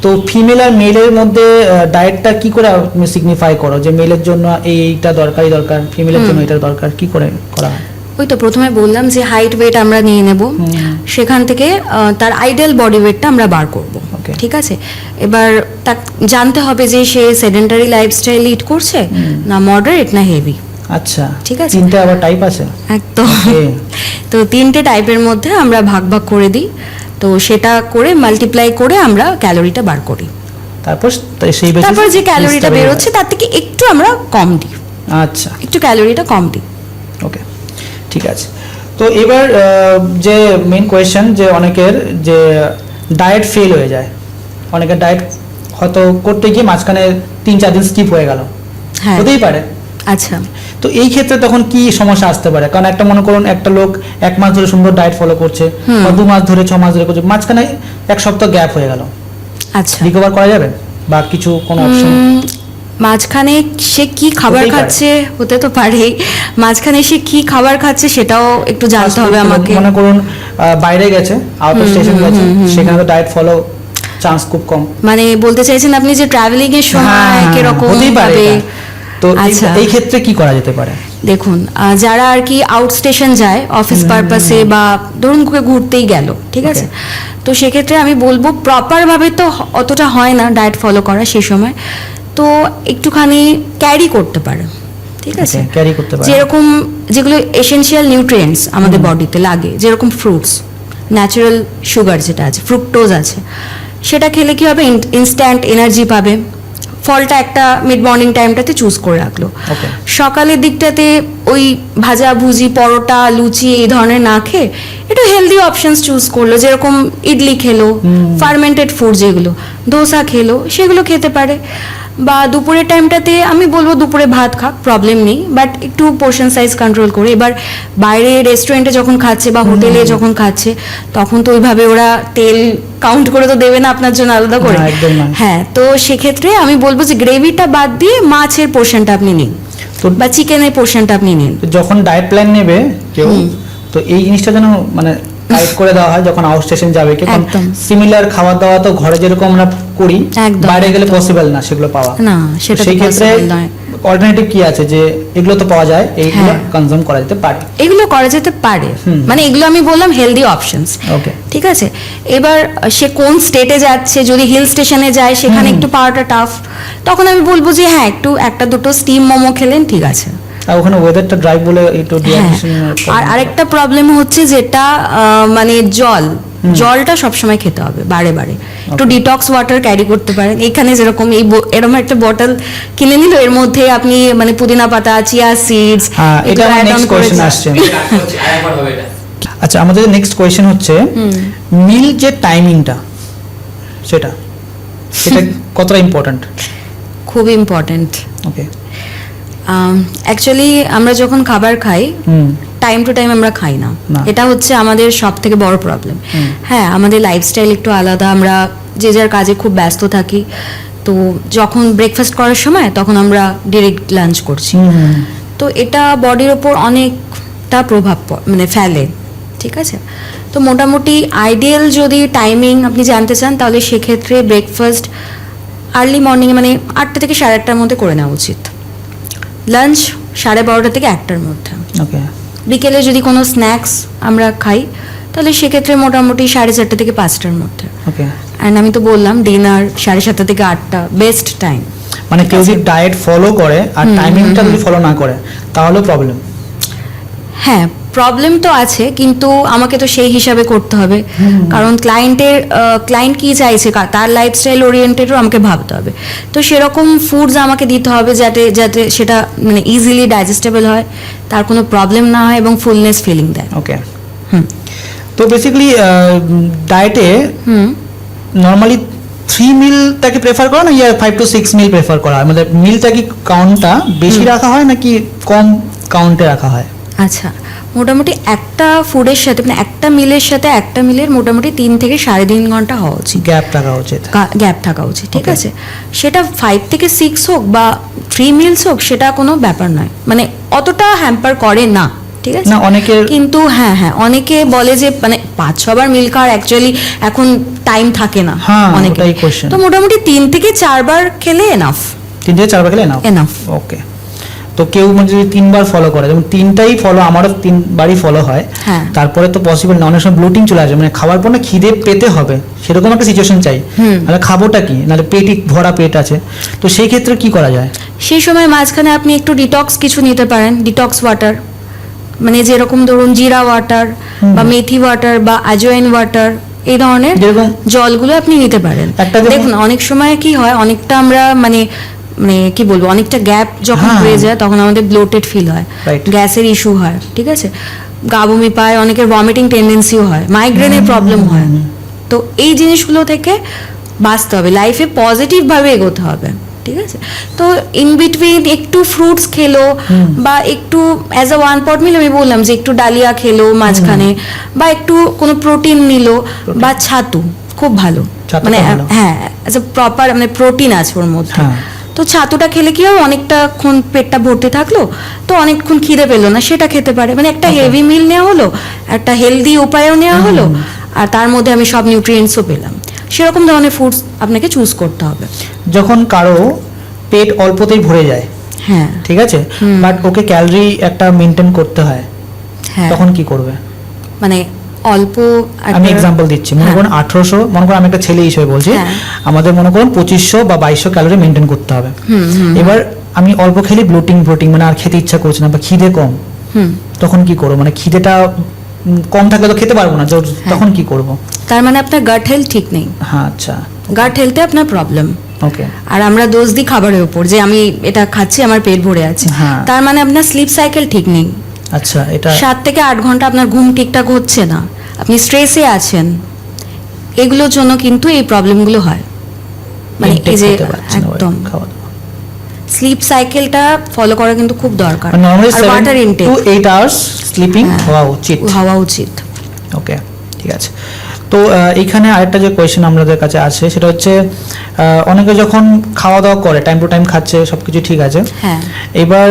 তো ফিমেল আর মেলের মধ্যে ডায়েটটা কি করে সিগনিফাই করো যে মেলের জন্য এইটা দরকারই দরকার, ফিমেলের জন্য এটা দরকার, কি করে করা হয়? ওই তো প্রথমে বললাম যে হাইট ওয়েট আমরা নিয়ে নেব, সেখান থেকে তার আইডিয়াল বডি ওয়েটটা আমরা বার করব, ঠিক আছে। এবার তার জানতে হবে যে সে সেডেন্টারি লাইফস্টাইল লিড করছে না মডারেট না হেভি। আচ্ছা, ঠিক আছে, 3টে আবার টাইপ আছে একদম। তো 3টে টাইপের মধ্যে আমরা ভাগ ভাগ করে দিই, তো সেটা করে মাল্টিপ্লাই করে আমরা ক্যালোরিটা বার করি, তারপর যে ক্যালোরিটা বের হচ্ছে তার থেকে একটু আমরা কম দিই। আচ্ছা, একটু ক্যালোরিটা কম দিই। ওকে, ঠিক আছে। তো এবার যে মেইন কোয়েশ্চেন, যে অনেকের যে ডায়েট ফেল হয়ে যায়, অনেকের ডায়েট হয়তো করতে গিয়ে মাঝখানে 3-4 দিন স্কিপ হয়ে গেল, হতেই পারে। আচ্ছা, তো এই ক্ষেত্রে তখন কি সমস্যা আসতে পারে? কারণ একটা মনে করুন একটা লোক 1 মাস ধরে সুন্দর ডায়েট ফলো করছে, বা 2 মাস ধরে 6 মাস ধরে করছে, মাঝখানে 1 সপ্তাহ গ্যাপ হয়ে গেল, আচ্ছা, রিকভার করা যাবে বা কিছু কোনো অপশন? মাঝখানে সে কি খাবার খাচ্ছে হতে তো পারে, মাঝখানে সে কি খাবার খাচ্ছে সেটাও একটু জানতে হবে আমাকে। মনে করুন বাইরে গেছে, আউট অফ স্টেশন গেছে, সেখানে তো ডায়েট ফলো চান্স খুব কম। মানে বলতে চাইছেন আপনি যে ট্রাভেলিং এর সময় কিরকম ভাবে, তো এই ক্ষেত্রে কি করা যেতে পারে? দেখুন, যারা আর কি আউট স্টেশন যায় অফিস পারপাসে বা ধরুন ঘুরতেই গেল, ঠিক আছে, তো সেক্ষেত্রে আমি বলবো প্রপার ভাবে তো অতটা হয় না ডায়েট ফলো করা সেই সময়, তো একটুখানি ক্যারি করতে পারে, ঠিক আছে, ক্যারি করতে পারে, যেরকম যেগুলো এসেনশিয়াল নিউট্রিয়েন্টস আমাদের বডিতে লাগে, যেরকম ফ্রুটস, ন্যাচারাল সুগার যেটা আছে, ফ্রুক্টোজ আছে, সেটা খেলে কি হবে, ইনস্ট্যান্ট এনার্জি পাবে। ফলটা একটা মিড মর্নিং টাইমটাতে চুজ করে রাখলো, সকালের দিকটাতে ওই ভাজা ভুজি, পরোটা, লুচি এই ধরনের না খেয়ে একটু হেলদি অপশনস চুজ করলো, যেরকম ইডলি খেলো, ফার্মেন্টেড ফুড যেগুলো, ধোসা খেলো, সেগুলো খেতে পারে। বা দুপুরের টাইমটাতে আমি বলবো দুপুরে ভাত খাক, প্রবলেম নেই, বাট একটু পোর্শন সাইজ কন্ট্রোল করে। এবার বাইরে রেস্টুরেন্টে যখন খাচ্ছে বা হোটেলে যখন খাচ্ছে, তখন তো ওইভাবে ওরা তেল কাউন্ট করে তো দেবে না আপনার জন্য আলাদা করে, হ্যাঁ, তো সেক্ষেত্রে আমি বলবো যে গ্রেভিটা বাদ দিয়ে মাছের পোর্শনটা আপনি নিন, বা চিকেনের পোর্শনটা আপনি নিন। যখন ডায়েট প্ল্যান নেবে কেউ, তো এই জিনিসটা যেন মানে গাইড করে দেওয়া হয় যখন আউট স্টেশন যাবে কি, কারণ একদম। সিমিলার খাওয়া দাওয়া তো ঘরে যেরকম আমরা করি একদম, বাইরে গেলে একদম। পসিবল না সেগুলো পাওয়া। না, সেটা তো সেই ক্ষেত্রে possible নয়। অল্টারনেটিভ কি আছে যে এগুলো তো পাওয়া যায়, এইগুলো হ্যাঁ। কনজিউম করা যেতে পারে। এগুলো করা যেতে পারে, মানে এগুলো আমি বললাম হেলদি অপশনস। ওকে, ঠিক আছে, এবার সে কোন স্টেটে যাচ্ছে, যদি হিল স্টেশনে যায় সেখানে একটু পাওয়াটা টাফ, তখন আমি বলবো যে হ্যাঁ একটু একটা দুটো স্টিম মোমো খেলেন ঠিক আছে। আর ওখানে ওয়েদারটা ড্রাই বলে একটু হ্যাঁ, ডিহাইড্রেশন। আর আরেকটা প্রবলেম হচ্ছে যেটা মানে জলটা সবসময় খেতে হবে বারে বারে। একটু ডিটক্স ওয়াটার ক্যারি করতে পারেন, এখানে যেরকম এরকম একটা বটল কিনে নিল, এর মধ্যে আপনি মানে পুদিনা পাতা, চিয়া সিডস, এটা আমার নেক্সট কোশ্চেন আসছে। আচ্ছা, আমাদের নেক্সট কোশ্চেন হচ্ছে মিল যে টাইমিংটা সেটা কতটা ইম্পর্ট্যান্ট? খুব ইম্পর্টেন্ট। ওকে, অ্যাকচুয়ালি আমরা যখন খাবার খাই টাইম টু টাইম আমরা খাই না, না। এটা হচ্ছে আমাদের সব থেকে বড় প্রবলেম। হ্যাঁ, আমাদের লাইফস্টাইল একটু আলাদা, আমরা যে যার কাজে খুব ব্যস্ত থাকি, তো যখন ব্রেকফাস্ট করার সময় তখন আমরা ডিরেক্ট লাঞ্চ করছি, তো এটা বডির ওপর অনেকটা প্রভাব মানে ফেলে। ঠিক আছে, তো মোটামুটি আইডিয়াল যদি টাইমিং আপনি জানতে চান তাহলে সেক্ষেত্রে ব্রেকফাস্ট আর্লি মর্নিংয়ে মানে 8টা থেকে 8:30টার মধ্যে করে নেওয়া উচিত, লাঞ্চ 12:30 থেকে 1টার মধ্যে। ওকে, বিকেলে যদি কোনো স্ন্যাক্স আমরা খাই তাহলে সেক্ষেত্রে মোটামুটি 4:30 থেকে 5টার মধ্যে। ওকে, অ্যান্ড আমি তো বললাম ডিনার 7:30 থেকে 8টা বেস্ট টাইম। মানে কেউ যদি ডায়েট ফলো করে আর টাইমিংটা যদি ফলো না করে তাহলে প্রবলেম। হ্যাঁ, প্রবলেম তো আছে, কিন্তু আমাকে তো সেই হিসাবে করতে হবে, কারণ ক্লায়েন্ট কি চাইছে তার লাইফস্টাইল ওরিয়েন্টেডও আমাকে ভাবতে হবে, তো সেরকম ফুডস আমাকে দিতে হবে যাতে যাতে সেটা মানে ইজিলি ডাইজেস্টেবল হয়, তার কোনো প্রবলেম না হয় এবং ফুলনেস ফিলিং দেয়। ওকে, তো বেসিক্যালি ডায়েটে নর্মালি 3 মিলটাকে প্রেফার করা না, ইয়া 5 to 6 মিল প্রেফার করা হয়? মানে মিলটা কি কাউন্টটা বেশি রাখা হয় নাকি কম কাউন্টে রাখা হয়? আচ্ছা, মোটামুটি একটা ফুডের সাথে মানে একটা মিলের সাথে একটা মিলের মোটামুটি 3 থেকে 3.5 ঘন্টা হওয়া উচিত, গ্যাপ থাকা উচিত। গ্যাপ থাকা উচিত। ঠিক Okay. আছে, সেটা 5 থেকে 6 হোক বা 3 মিলস হোক সেটা কোনো ব্যাপার নয়, মানে অতটা হ্যাম্পার করে না। ঠিক আছে না, অনেকের কিন্তু হ্যাঁ অনেকে বলে যে মানে 5-6 বার মিল খাওয়ার অ্যাকচুয়ালি এখন টাইম থাকে না হ্যাঁ, অনেকে, ওটাই question। তো মোটামুটি 3 থেকে 4 বার খেলে এনাফ। 3 থেকে 4 বার খেলে না? এনাফ। ওকে, তো কেউ মানে যদি 3 বার ফলো করে, যেমন 3টাই ফলো, আমারও 3 বারই ফলো হয়, হ্যাঁ। তারপরে তো পসিবল না, অনেক সময় ব্লোটিং চলে আসে, মানে খাবার পর না খিদে পেতে হবে সেরকম একটা সিচুয়েশন চাই, তাহলে খাবোটা কি, নাহলে পেটই ভরা পেট আছে, তো সেই ক্ষেত্রে কি করা যায়? সেই সময় মাঝখানে আপনি একটু ডিটক্স কিছু নিতে পারেন, ডিটক্স ওয়াটার, মানে যেরকম ধরুন জিরা ওয়াটার বা মেথি ওয়াটার বা আজওয়াইন ওয়াটার, এই ধরনের যেরকম জলগুলো আপনি নিতে পারেন। একটা যেমন- দেখুন অনেক সময় কি হয়, অনেকটা আমরা মানে মানে কি বলবো, অনেকটা গ্যাপ যখন হ্যাঁ। হয়ে যায় তখন আমাদের ব্লোটেড ফিল হয়, Right. গ্যাসের ইস্যু হয়। ঠিক আছে, গা বমি পায়, অনেকের ভমিটিং টেন্ডেন্সিও হয়, মাইগ্রেনের প্রবলেম হয়, তো এই জিনিসগুলো থেকে বাঁচতে হবে, লাইফে পজিটিভভাবে এগোতে হবে। ঠিক আছে, তো ইন বিটুইন একটু ফ্রুটস খেলো বা একটু অ্যাজ আ ওয়ান পট মিল আমি বললাম যে একটু ডালিয়া খেলো মাঝখানে, বা একটু কোনো প্রোটিন নিল, বা ছাতু খুব ভালো, ছাতুটা মানে ভালো। হ্যাঁ অ্যাজ আ প্রপার মানে প্রোটিন আছে ওর মধ্যে। হ্যাঁ। তো ছাতুটা খেলে কি হয়, অনেকটাক্ষণ পেটটা ভর্তি থাকলো, তো অনেকক্ষণ খিদে পেলো না, সেটা খেতে পারে, মানে একটা হেভি মিল নেওয়া হলো, একটা হেলদি উপায়ও নেওয়া হলো, আর তার মধ্যে আমি সব নিউট্রিয়েন্টসও পেলাম। সেরকম ধরনের ফুডস আপনাকে চুজ করতে হবে। যখন কারো পেট অল্পতেই ভরে যায়, হ্যাঁ ঠিক আছে, বাট ওকে ক্যালোরি একটা মেনটেন করতে হয়, হ্যাঁ, তখন কি করবে? মানে অল্প আমি এক্সাম্পল দিচ্ছি, মনে করুন 1800, মনে করুন আমি একটা ছেলে হিসেবে বলছি, হ্যাঁ। আমাদের মনে করুন 2500 বা 2200 ক্যালোরি মেনটেন করতে হবে। এবার আমি অল্প খেলে ব্লোটিং মানে আর খেতে ইচ্ছা করছে না, বা খিদে কম, তখন কি করবো? মানে খিদেটা কম থাকলে তো খেতে পারবো না, তখন কি করব? তার মানে আপনার গাট হেলথ ঠিক নেই, হ্যাঁ, আচ্ছা, গাট হেলথে আপনার প্রবলেম। ওকে, আর আমরা দোষ দিই খাবারের উপর যে আমি এটা খাচ্ছি আমার পেট ভরে আছে, হ্যাঁ। তার মানে আপনার স্লিপ সাইকেল ঠিক নেই, আচ্ছা, এটা 7 থেকে 8 ঘন্টা আপনার ঘুম ঠিকঠাক হচ্ছে না, আপনি স্ট্রেসে আছেন, এগুলোর জন্য কিন্তু এই প্রবলেমগুলো হয়। মানে এই যে একদম খাওয়া দাওয়া স্লিপ সাইকেলটা ফলো করা কিন্তু খুব দরকার, নরমালি আর water 7 intake to 8 hours sleeping হ্যাঁ। হওয়া উচিত। হওয়া উচিত। ওকে, ঠিক আছে। তো এইখানে আরেকটা যে কোয়েশ্চেন আমাদের কাছে আছে সেটা হচ্ছে অনেকে যখন খাওয়া দাওয়া করে টাইম টু টাইম খাচ্ছে, সবকিছু ঠিক আছে, হ্যাঁ এবার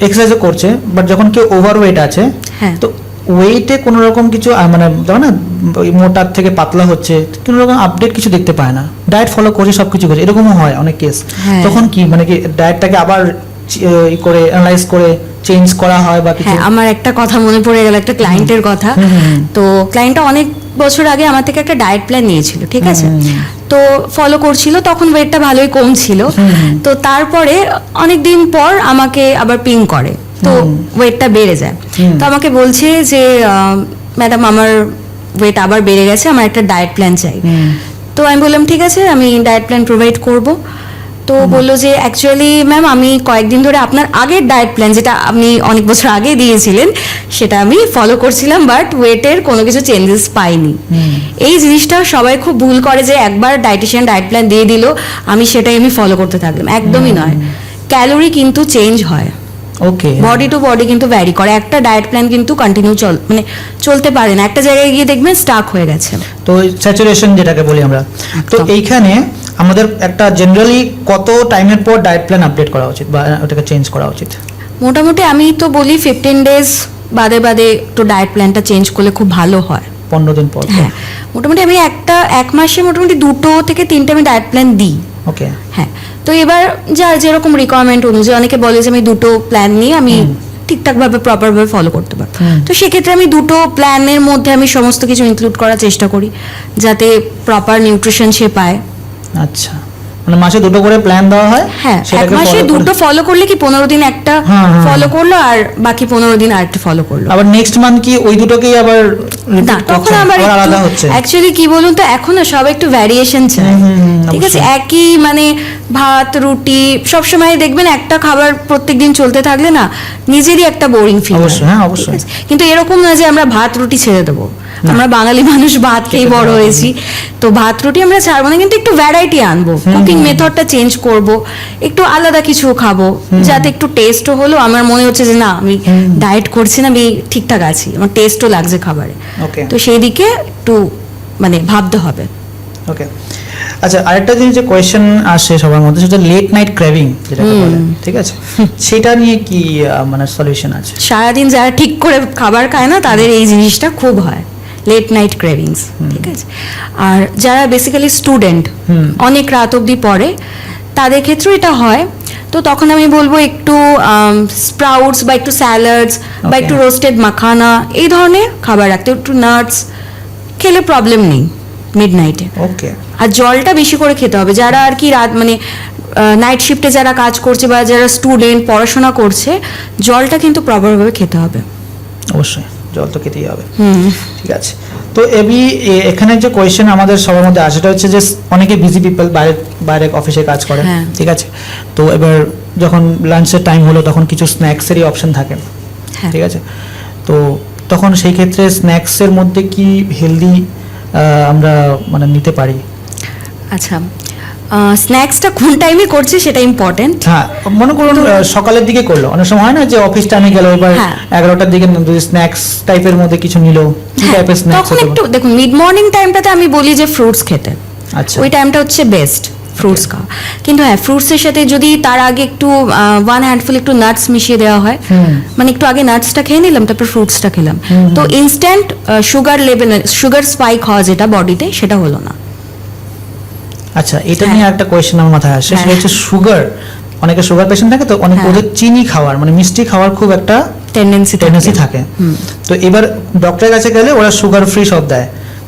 এক্সারসাইজও করছে, বাট যখন কেউ ওভারওয়েট আছে, হ্যাঁ তো ওয়েটে কোনো রকম কিছু মানে দেখো না ওই মোটার থেকে পাতলা হচ্ছে, কোনো রকম আপডেট কিছু দেখতে পায় না, ডায়েট ফলো করছে সব কিছু করছে, এরকমও হয় অনেক কেস। হ্যাঁ। তখন কি মানে কি ডায়েটটাকে আবার করে অ্যানালাইজ করে চেঞ্জ করা হয় বা কিছু? হ্যাঁ, আমার একটা কথা মনে পড়ে গেল, একটা ক্লায়েন্টের কথা। তো ক্লায়েন্টটা অনেক বছর আগে আমার থেকে একটা ডায়েট প্ল্যান নিয়েছিল, ঠিক আছে? তো ফলো করছিল, তখন ওয়েটটা ভালোই কম ছিল। তো তারপরে অনেক দিন পর আমাকে আবার পিং করে, তো ওয়েটটা বেড়ে যায়। তো আমাকে বলছে যে ম্যাডাম আমার ওয়েট আবার বেড়ে গেছে, আমার একটা ডায়েট প্ল্যান চাই। তো আমি বললাম ঠিক আছে, আমি ডায়েট প্ল্যান প্রোভাইড করব। তো বললো যে অ্যাকচুয়ালি ম্যাম আমি কয়েকদিন ধরে আপনার আগের ডায়েট প্ল্যান, যেটা আপনি অনেক বছর আগে দিয়েছিলেন, সেটা আমি ফলো করছিলাম, বাট ওয়েটের কোনো কিছু চেঞ্জেস পাইনি। এই জিনিসটা সবাই খুব ভুল করে, যে একবার ডায়েটিশিয়ান ডায়েট প্ল্যান দিয়ে দিল, আমি সেটাই ফলো করতে থাকলাম। একদমই নয়, ক্যালোরি কিন্তু চেঞ্জ হয়, ওকে, বডি টু বডি কিন্তু ভ্যারি করে। একটা ডায়েট প্ল্যান কিন্তু কন্টিনিউ চলতে পারে না, একটা জায়গায় গিয়ে দেখবেন স্টাক হয়ে গেছে। তো স্যাচুরেশন যেটাকে বলি আমরা, তো এইখানে আমাদের একটা জেনারেলি কত টাইমের পর ডায়েট প্ল্যান আপডেট করা উচিত বা ওটাকে চেঞ্জ করা উচিত? মোটামুটি আমি তো বলি 15 ডেজ বাদে বাদে তো ডায়েট প্ল্যানটা চেঞ্জ করলে খুব ভালো হয়। 15 দিন পর? হ্যাঁ, মোটামুটি আমি এক মাসে মোটামুটি 2 থেকে 3টে আমি ডায়েট প্ল্যান দিই। ওকে, হ্যাঁ। তো এবার যার যেরকম রিকোয়ারমেন্ট অনুযায়ী, অনেকে বলে যে আমি 2টো প্ল্যান নিয়ে আমি ঠিকঠাকভাবে প্রপারভাবে ফলো করতে পারবো। তো সেক্ষেত্রে আমি 2টো প্ল্যানের মধ্যে আমি সমস্ত কিছু ইনক্লুড করার চেষ্টা করি, যাতে প্রপার নিউট্রিশন সে পায়। আচ্ছা, মানে মাসে 2টো করে প্ল্যান দেওয়া হয়? হ্যাঁ, এক মাসে 2টো ফলো করলে কি 15 দিন একটা ফলো করলো, আর বাকি 15 দিন আরেকটা ফলো করলো। আবার নেক্সট মান্থ কি ওই দুটোকেই আবার না, তখন আবার আলাদা হচ্ছে? অ্যাকচুয়ালি কি বলুন তো, এখন না সব একটু ভ্যারিয়েশন চায়, ঠিক আছে? একই ভাত রুটি সবসময় দেখবেন একটা খাবার প্রত্যেকদিন চলতে থাকলে না নিজেরই একটা বোরিং ফিল হয়। অবশ্যই, হ্যাঁ অবশ্যই। কিন্তু এরকম না যে আমরা ভাত রুটি ছেড়ে দেবো, আমরা বাঙালি মানুষ ভাত খেয়ে বড় হয়েছি, তো ভাত রুটি আমরা ছাড়বো না, কিন্তু একটু ভ্যারাইটি আনবো, কুকিং মেথডটা চেঞ্জ করব, একটু আলাদা কিছু খাবো, যাতে একটু টেস্টও হলো, আমার মনে হচ্ছে যে না আমি ডায়েট করছি না, আমি ঠিকঠাক আছি, আমার টেস্টও লাগছে খাবারে। তো সেই দিকে একটু ভাবতে হবে। ওকে, আচ্ছা, আরেকটা জিনিস যে কোয়েশ্চেন আসে সবার মধ্যে, সেটা লেট নাইট ক্রেভিং যেটাকে বলে, ঠিক আছে? সেটা নিয়ে কি সলিউশন আছে? সারাদিন যারা ঠিক করে খাবার খায় না, তাদের এই জিনিসটা খুব হয়, লেট নাইট ক্রেভিংস, ঠিক আছে? আর যারা বেসিক্যালি স্টুডেন্ট, অনেক রাত অবধি পড়ে, তাদের ক্ষেত্রেও এটা হয়। তো তখন আমি বলবো একটু স্প্রাউটস বা একটু স্যালাডস বা একটু রোস্টেড মাখানা এই ধরনের খাবার রাখতে, একটু নাটস খেলে প্রবলেম নেই মিড নাইটে। ওকে, আর জলটা বেশি করে খেতে হবে, যারা আর কি রাত নাইট শিফটে যারা কাজ করছে বা যারা স্টুডেন্ট পড়াশোনা করছে, জলটা কিন্তু প্রপারভাবে খেতে হবে। অবশ্যই জল তো খেতেই হবে। ঠিক আছে, তো এখানে যে কোয়েশ্চেন আমাদের সবার মধ্যে আসে, সেটা হচ্ছে যে অনেকে বিজি পিপল, বাইরে অফিসে কাজ করে, ঠিক আছে? তো এবার যখন লাঞ্চের টাইম হলো, তখন কিছু স্ন্যাক্সেরই অপশন থাকে, ঠিক আছে? তো তখন সেই ক্ষেত্রে স্ন্যাক্সের মধ্যে কি হেলদি আমরা নিতে পারি? আচ্ছা, স্ন্যাক্সটা কোন টাইমে করছে সেটা ইম্পর্টেন্ট। হ্যাঁ, মনে করুন সকালের দিকে করলো, অনেক সময় হয় না যে অফিস টাইমে গেল, এবার 11টার দিকে যদি স্ন্যাক্স টাইপের মধ্যে কিছু নিল, কি টাইপের স্ন্যাক্স? তখন একটু দেখুন, মিড মর্নিং টাইমটাতে আমি বলি যে ফ্রুটস খেতে। আচ্ছা, ওই টাইমটা হচ্ছে বেস্ট ফ্রুটস খাওয়া। কিন্তু হ্যাঁ, ফ্রুটসের সাথে যদি তার আগে একটু 1 হ্যান্ডফুল একটু নাটস মিশিয়ে দেওয়া হয়, একটু আগে নাটসটা খেয়ে নিলাম, তারপর ফ্রুটসটা খেলাম, তো ইনস্ট্যান্ট সুগার স্পাইক হওয়া যেটা বডিতে, সেটা হলো না। আচ্ছা, এটা নিয়ে একটা কোয়েশ্চেন আমার মাথায় আসে, সেটা হচ্ছে সুগার। অনেকে সুগার পেশেন্ট থাকে, তো অনেক ওদের চিনি খাওয়ার মিষ্টি খাওয়ার খুব একটা টেন্ডেন্সি থাকে। তো এবার ডক্টরের কাছে গেলে ওরা সুগার ফ্রি সব দেয়,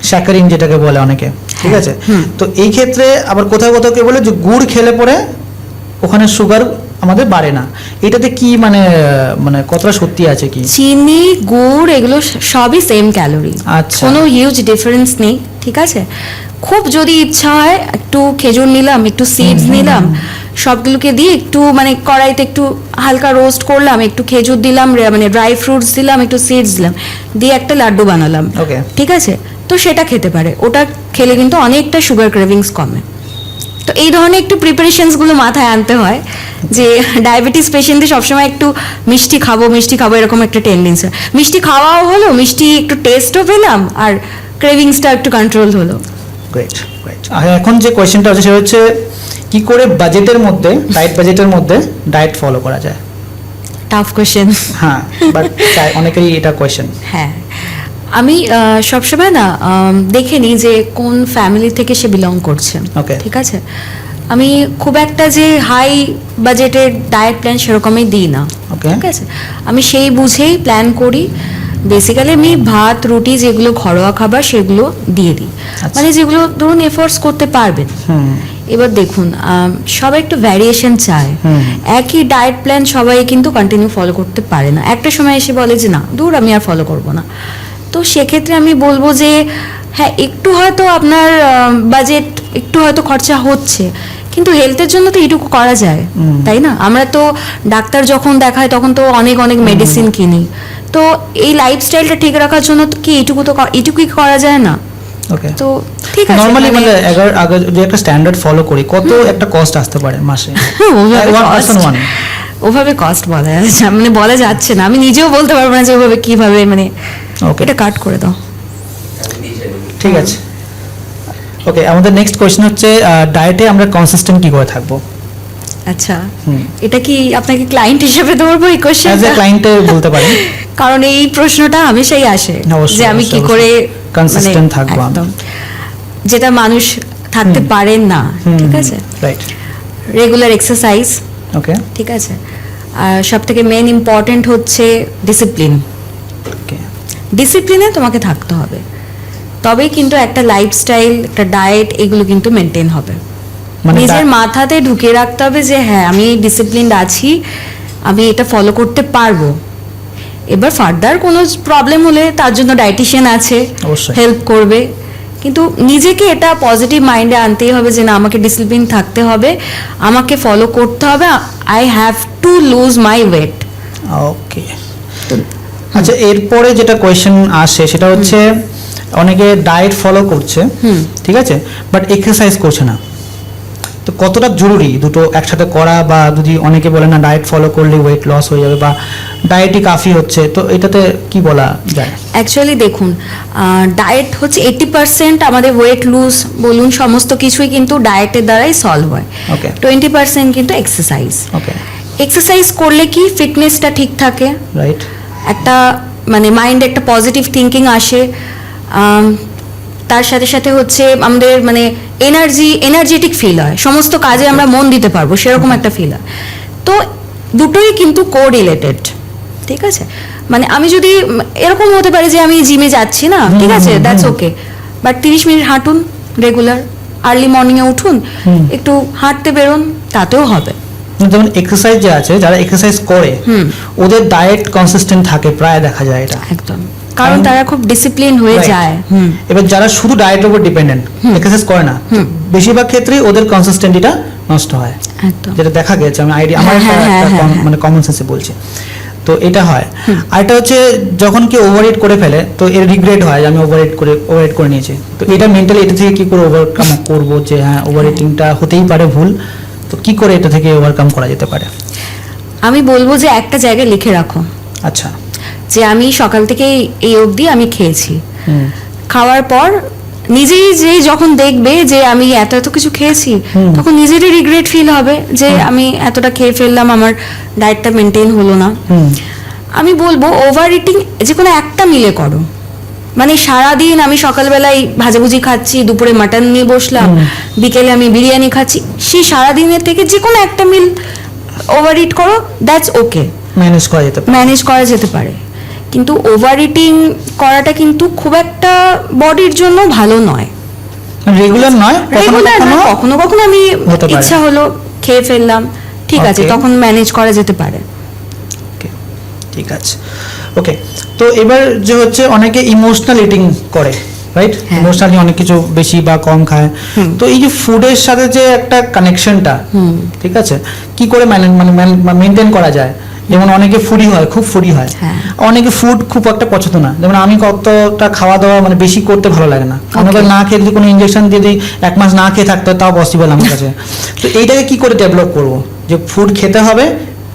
স্যাকারিন যেটাকে বলে অনেকে, ঠিক আছে? তো এই ক্ষেত্রে আবার কোথাও কোথাও কে বলে যে গুড় খেলে পরে ওখানে সুগার আমাদের বাড়ে না, এটাতে কি কতটা সত্যি আছে? কি চিনি গুড় এগুলো সবই সেম ক্যালোরি, আচ্ছা, কোনো হিউজ ডিফারেন্স নেই, ঠিক আছে? খুব যদি ইচ্ছা হয় একটু খেজুর নিলাম, একটু সিডস নিলাম, সবগুলোকে দিয়ে একটু কড়াইতে একটু হালকা রোস্ট করলাম, একটু খেজুর দিলাম, ড্রাই ফ্রুটস দিলাম, একটু সিডস দিলাম, দিয়ে একটা লাড্ডু বানালাম, ঠিক আছে? তো সেটা খেতে পারে, ওটা খেলে কিন্তু অনেকটা সুগার ক্রেভিংস কমে। তো এই ধরনের একটু প্রিপারেশনসগুলো মাথায় আনতে হয়, যে ডায়াবেটিস পেশেন্টদের সবসময় একটু মিষ্টি খাবো এরকম একটা টেন্ডেন্সি। মিষ্টি খাওয়াও হলো, মিষ্টি একটু টেস্টও পেলাম, আর ক্রেভিংসটা একটু কন্ট্রোল হলো। Great, great. এখন যে কোয়েশ্চেনটা আছে সেটা হচ্ছে কি করে বাজেটের মধ্যে, টাইট বাজেটের মধ্যে ডায়েট ফলো করা যায়? Tough question. হ্যাঁ, বাট অনেকেরই এটা কোয়েশ্চেন। হ্যাঁ, আমি সবসময় না দেখে নিই যে কোন ফ্যামিলি থেকে সে বিলং করছে। Okay. ঠিক আছে, আমি খুব একটা যে হাই বাজেটের ডায়েট প্ল্যান সেরকমই দিই না। Okay. ঠিক আছে, আমি সেই বুঝেই প্ল্যান করি। বেসিক্যালি আমি ভাত রুটি যেগুলো ঘরোয়া খাবার সেগুলো দিয়ে দিই, মানে যেগুলো ধরুন এফোর্টস করতে পারবেন। এবার দেখুন, সবাই একটু ভ্যারিয়েশন চায়। একই ডায়েট প্ল্যান সবাই কিন্তু কন্টিনিউ ফলো করতে পারে না, একটা সময় এসে বলে যে না দূর আমি আর ফলো করব না। তো সেক্ষেত্রে আমি বলবো যে হ্যাঁ, একটু হয়তো আপনার বাজেট একটু হয়তো খরচা হচ্ছে, কিন্তু হেলথের জন্য তো এইটুকু করা যায়, তাই না? আমরা তো ডাক্তার যখন দেখাই তখন তো অনেক অনেক মেডিসিন কিনি, তো এই লাইফস্টাইলটা ঠিক রাখার জন্য তো কি এইটুকুই করা যায় না? ওকে, তো ঠিক আছে। নরমালি মানে আগে যে একটা স্ট্যান্ডার্ড ফলো করি, কত একটা কস্ট আসতে পারে মাসে? ওভাবে কস্ট বলা যাচ্ছে মানে বলা যাচ্ছে না, আমি নিজেও বলতে পারবো না যে ওভাবে কিভাবে, মানে এটা কাট করে দাও। ঠিক আছে, ওকে। আমাদের নেক্সট কোশ্চেন হচ্ছে ডায়েটে আমরা কনসিস্টেন্ট কি করে থাকবো? আচ্ছা, এটা কি আপনাকে ক্লায়েন্ট হিসেবে ধরবো এই কোশ্চেন? অ্যাজ এ ক্লায়েন্টে বলতে পারেন, কারণ এই প্রশ্নটা হামেশাই আসে যে আমি কি করে কনসিস্টেন্ট থাকবো। একদম, যেটা মানুষ থাকতে পারেন না। ঠিক আছে, রাইট। রেগুলার এক্সারসাইজ, ওকে, ঠিক আছে। আর সব থেকে মেন ইম্পর্টেন্ট হচ্ছে ডিসিপ্লিন। ওকে, ডিসিপ্লিনে তোমাকে থাকতে হবে, তবেই কিন্তু একটা লাইফস্টাইল, একটা ডায়েট এগুলো কিন্তু মেনটেন হবে। নিজের মাথাতে ঢুকিয়ে রাখতে হবে যে হ্যাঁ আমি ডিসিপ্লিনড আছি, আমি এটা ফলো করতে পারবো। এবার ফার্দার কোনো প্রবলেম হলে তার জন্য ডায়েটিশিয়ান আছে, হেল্প করবে, কিন্তু নিজেকে এটা পজিটিভ মাইন্ডে আনতেই হবে যে না আমাকে ডিসিপ্লিন থাকতে হবে, আমাকে ফলো করতে হবে, I have to lose my weight. Okay, আচ্ছা, এরপরে যেটা কোয়েশ্চেন আসে সেটা হচ্ছে অনেকে ডায়েট ফলো করছে, ঠিক আছে, বাট এক্সারসাইজ করছে না। তো কতটা জরুরি দুটো একসাথে করা? বা যদি অনেকে বলে না ডায়েট ফলো করলে ওয়েট লস হয়ে যাবে বা ডায়েটই কাফি হচ্ছে, তো এটাতে কি বলা যায়? অ্যাকচুয়ালি দেখুন, ডায়েট হচ্ছে 80% আমাদের ওয়েট লুজ বলুন সমস্ত কিছুই কিন্তু ডায়েটের দ্বারাই সলভ হয়। ওকে, 20% কিন্তু এক্সারসাইজ। ওকে, এক্সারসাইজ করলে কি ফিটনেসটা ঠিক থাকে, রাইট, একটা মানে মাইন্ডে একটা পজিটিভ থিঙ্কিং আসে, তার সাথে সাথে হচ্ছে আমাদের মানে এনার্জেটিক ফিল হয়, সমস্ত কাজে আমরা মন দিতে পারবো সেরকম একটা ফিল হয়। তো দুটোই কিন্তু কোরিলেটেড, ঠিক আছে। মানে আমি যদি এরকম হতে পারে যে আমি জিমে যাচ্ছি না, ঠিক আছে, দ্যাটস ওকে, বাট 30 মিনিট হাঁটুন রেগুলার, আর্লি মর্নিংয়ে উঠুন, একটু হাঁটতে বেরোন, তাতেও হবে। যেমন এক্সারসাইজ যে আছে, যারা এক্সারসাইজ করে ওদের ডায়েট কনসিস্টেন্ট থাকে প্রায়, দেখা যায় এটা একদম, কারণ তারা খুব ডিসিপ্লিন হয়ে যায়। এবার যারা শুধু ডায়েটের উপর ডিপেন্ডেন্ট, এক্সারসাইজ করে না, বেশিরভাগ ক্ষেত্রেই ওদের কনসিস্টেন্টিটা নষ্ট হয়, যেটা দেখা গেছে। আমি আইডিয়া আমার মানে কমন সেন্সে বলছি, তো এটা হয়। আর এটা হচ্ছে যখন কি ওভার ইট করে ফেলে, তো এর রিগ্রেট হয় যে আমি ওভার ইট করে নিয়েছি। তো এটা মেন্টালি এটা থেকে কি করে ওভারকাম করবো যে হ্যাঁ ওভার ইটিংটা হতেই পারে ভুল, তো কি করে এটা থেকে ওভারকাম করা যেতে পারে? আমি বলবো যে একটা জায়গায় লিখে রাখো। আচ্ছা, যে আমি সকাল থেকে এই অবধি আমি খেয়েছি, খাওয়ার পর নিজেই যে যখন দেখবে যে আমি এত এত কিছু খেয়েছি, তখন নিজেরই রিগ্রেট ফিল হবে যে আমি এতটা খেয়ে ফেললাম, আমার ডায়েটটা মেনটেন হলো না। আমি বলবো ওভার ইটিং যে কোনো একটা মিলে করো, মানে সারাদিন আমি সকালবেলায় ভাজাভুজি খাচ্ছি, দুপুরে মাটন নিয়ে বসলাম, বিকেলে আমি বিরিয়ানি খাচ্ছি, সেই সারাদিনের থেকে যে কোনো একটা মিল ওভার ইট করো, দ্যাটস ওকে, ম্যানেজ করা যেতে পারে। কিন্তু ওভার ইটিং করাটা কিন্তু খুব একটা বডির জন্য ভালো নয়, রেগুলার নয়, কখনো কখনো আমি ইচ্ছা হলো খেয়ে ফেললাম, ঠিক আছে, তখন ম্যানেজ করা যেতে পারে। ঠিক আছে, ওকে। তো এবার যে হচ্ছে অনেকে ইমোশনাল ইটিং করে, রাইট? ইমোশনালি অনেক কিছু বেশি বা কম খায়, তো এই যে ফুডের সাথে যে একটা কানেকশনটা, ঠিক আছে, কি করে মেনটেন করা যায়? যেমন অনেকে ফুডি হয়, খুব ফুডি হয়, অনেকে ফুড খুব একটা পছন্দ না। যেমন আমি কতটা খাওয়া দাওয়া মানে বেশি করতে ভালো লাগে না, আমাকে না খেয়ে যদি কোনো ইনজেকশন দিয়ে দিই 1 মাস না খেয়ে থাকতে তাও পসিবল আমার কাছে। তো এইটাকে কি করে ডেভেলপ করবো যে ফুড খেতে হবে,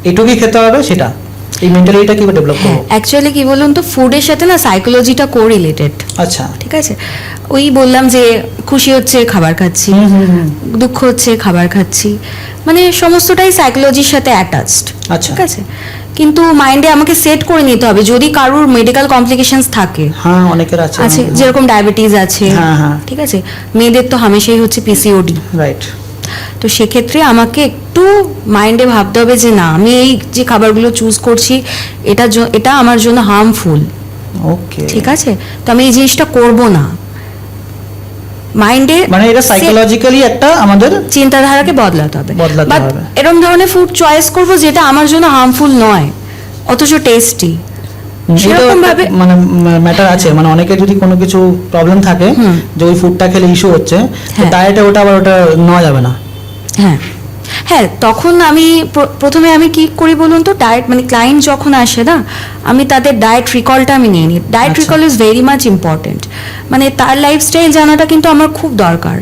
এটুকুই খেতে হবে, সেটা এই মেন্টালিটিটা কি করে ডেভেলপ করব? অ্যাকচুয়ালি কি বলুন তো, ফুডের সাথে না সাইকোলজিটা কোরিলেটেড। আচ্ছা, ঠিক আছে, ওই বললাম যে খুশি হচ্ছে খাবার খাচ্ছি, দুঃখ হচ্ছে খাবার খাচ্ছি, মানে সমস্তটাই সাইকোলজির সাথে অ্যাটাচড। ঠিক আছে, কিন্তু মাইন্ডে আমাকে সেট করে নিতে হবে যদি কারোর মেডিকেল কমপ্লিকেশনস থাকে, হ্যাঁ অনেকের আছে যেরকম ডায়াবেটিস আছে, ঠিক আছে, মেয়েদের তো হামেশাই হচ্ছে পিসিওডি, রাইট। তো সেক্ষেত্রে আমাকে একটু মাইন্ডে ভাবতে হবে যে না, আমি এই যে খাবারগুলো চুজ করছি এটা আমার জন্য হার্মফুল, ওকে, ঠিক আছে, তো আমি এই জিনিসটা করব না। মাইন্ডে মানে এটা সাইকোলজিক্যালি একটা আমাদের চিন্তাধারাকে বদলাতে হবে। এরকম ধরনের ফুড চয়েস করব যেটা আমার জন্য হার্মফুল নয় অথচ টেস্টি, সেরকম ভাবে মানে ম্যাটার আছে। মানে অনেকে যদি কোনো কিছু প্রবলেম থাকে যে ওই ফুডটা খেলে ইস্যু হচ্ছে, তো ডায়েটে ওটা আবার ওটা নেওয়া যাবে না। হ্যাঁ হ্যাঁ, তখন আমি প্রথমে আমি কি করি বলুন তো, ডায়েট মানে ক্লায়েন্ট যখন আসে না, আমি তাদের ডায়েট রিকলটা আমি নিয়ে নিই। Diet recall is very much important, মানে তার লাইফস্টাইল জানাটা কিন্তু আমার খুব দরকার।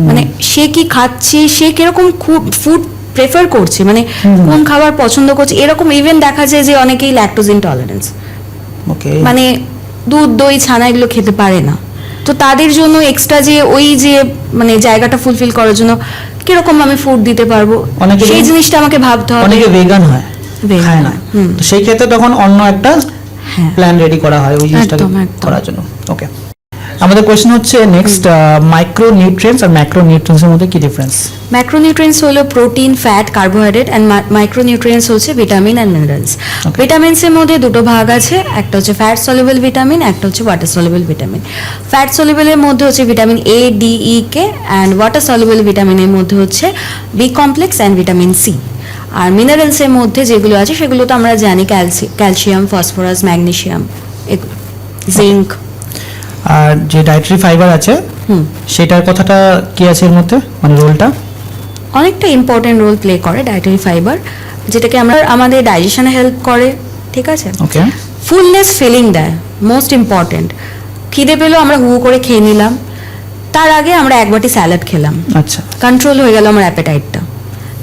মানে সে কি খাচ্ছে, সে কিরকম ফুড প্রেফার করছে, মানে কোন খাবার পছন্দ করছে, এরকম ইভেন দেখা যায় যে অনেকেই ল্যাকটোজ ইনটলারেন্স, মানে দুধ দই ছানা এগুলো খেতে পারে না, তো তাদের জন্য এক্সট্রা যে ওই যে মানে জায়গাটা ফুলফিল করার জন্য কিরকম আমি ফুড দিতে পারবো, সেই জিনিসটা আমাকে ভাবতে হবে। অনেকে ভেগান হয়, খায় না, তো সেই ক্ষেত্রে তখন অন্য একটা প্ল্যান রেডি করা হয় ওই জিনিসটাকে করার জন্য। ওকে, আমাদের কোশ্চেন হচ্ছে নেক্সট, মাইক্রো নিউট্রিয়েন্টস আর ম্যাক্রো নিউট্রিয়েন্টস এর মধ্যে কি ডিফারেন্স? ম্যাক্রো নিউট্রিয়েন্টস হলো protein, fat, carbohydrate, and micro nutrients হচ্ছে ভিটামিন এন্ড মিনারেলস। ভিটামিনস এর মধ্যে দুটো ভাগ আছে, একটা হচ্ছে ফ্যাট সলিউবল ভিটামিন, একটা হচ্ছে ওয়াটার সলিউবল ভিটামিন। ফ্যাট সলিউবলের মধ্যে হচ্ছে vitamin A, D, E, K, and water soluble ভিটামিনের মধ্যে হচ্ছে B complex and vitamin C. আর মিনারেলসের মধ্যে যেগুলো আছে সেগুলো তো আমরা জানি, ক্যালসিয়াম, ফসফরাস, ম্যাগনেসিয়াম, এগুলো, জিঙ্ক। আর যে ডায়েটারি ফাইবার আছে সেটার কথাটা কি আছে এর মধ্যে, মানে রোলটা? অনেকটা ইম্পর্টেন্ট রোল প্লে করে ডায়েটারি ফাইবার, যেটাকে আমরা আমাদের ডাইজেশনে হেল্প করে, ঠিক আছে, ওকে, ফুলনেস ফিলিং দেয়, মোস্ট ইম্পর্টেন্ট। খিদে পেলেও আমরা হু করে খেয়ে নিলাম, তার আগে আমরা এক বাটি স্যালাড খেলাম, আচ্ছা, কন্ট্রোল হয়ে গেল আমার অ্যাপেটাইটটা।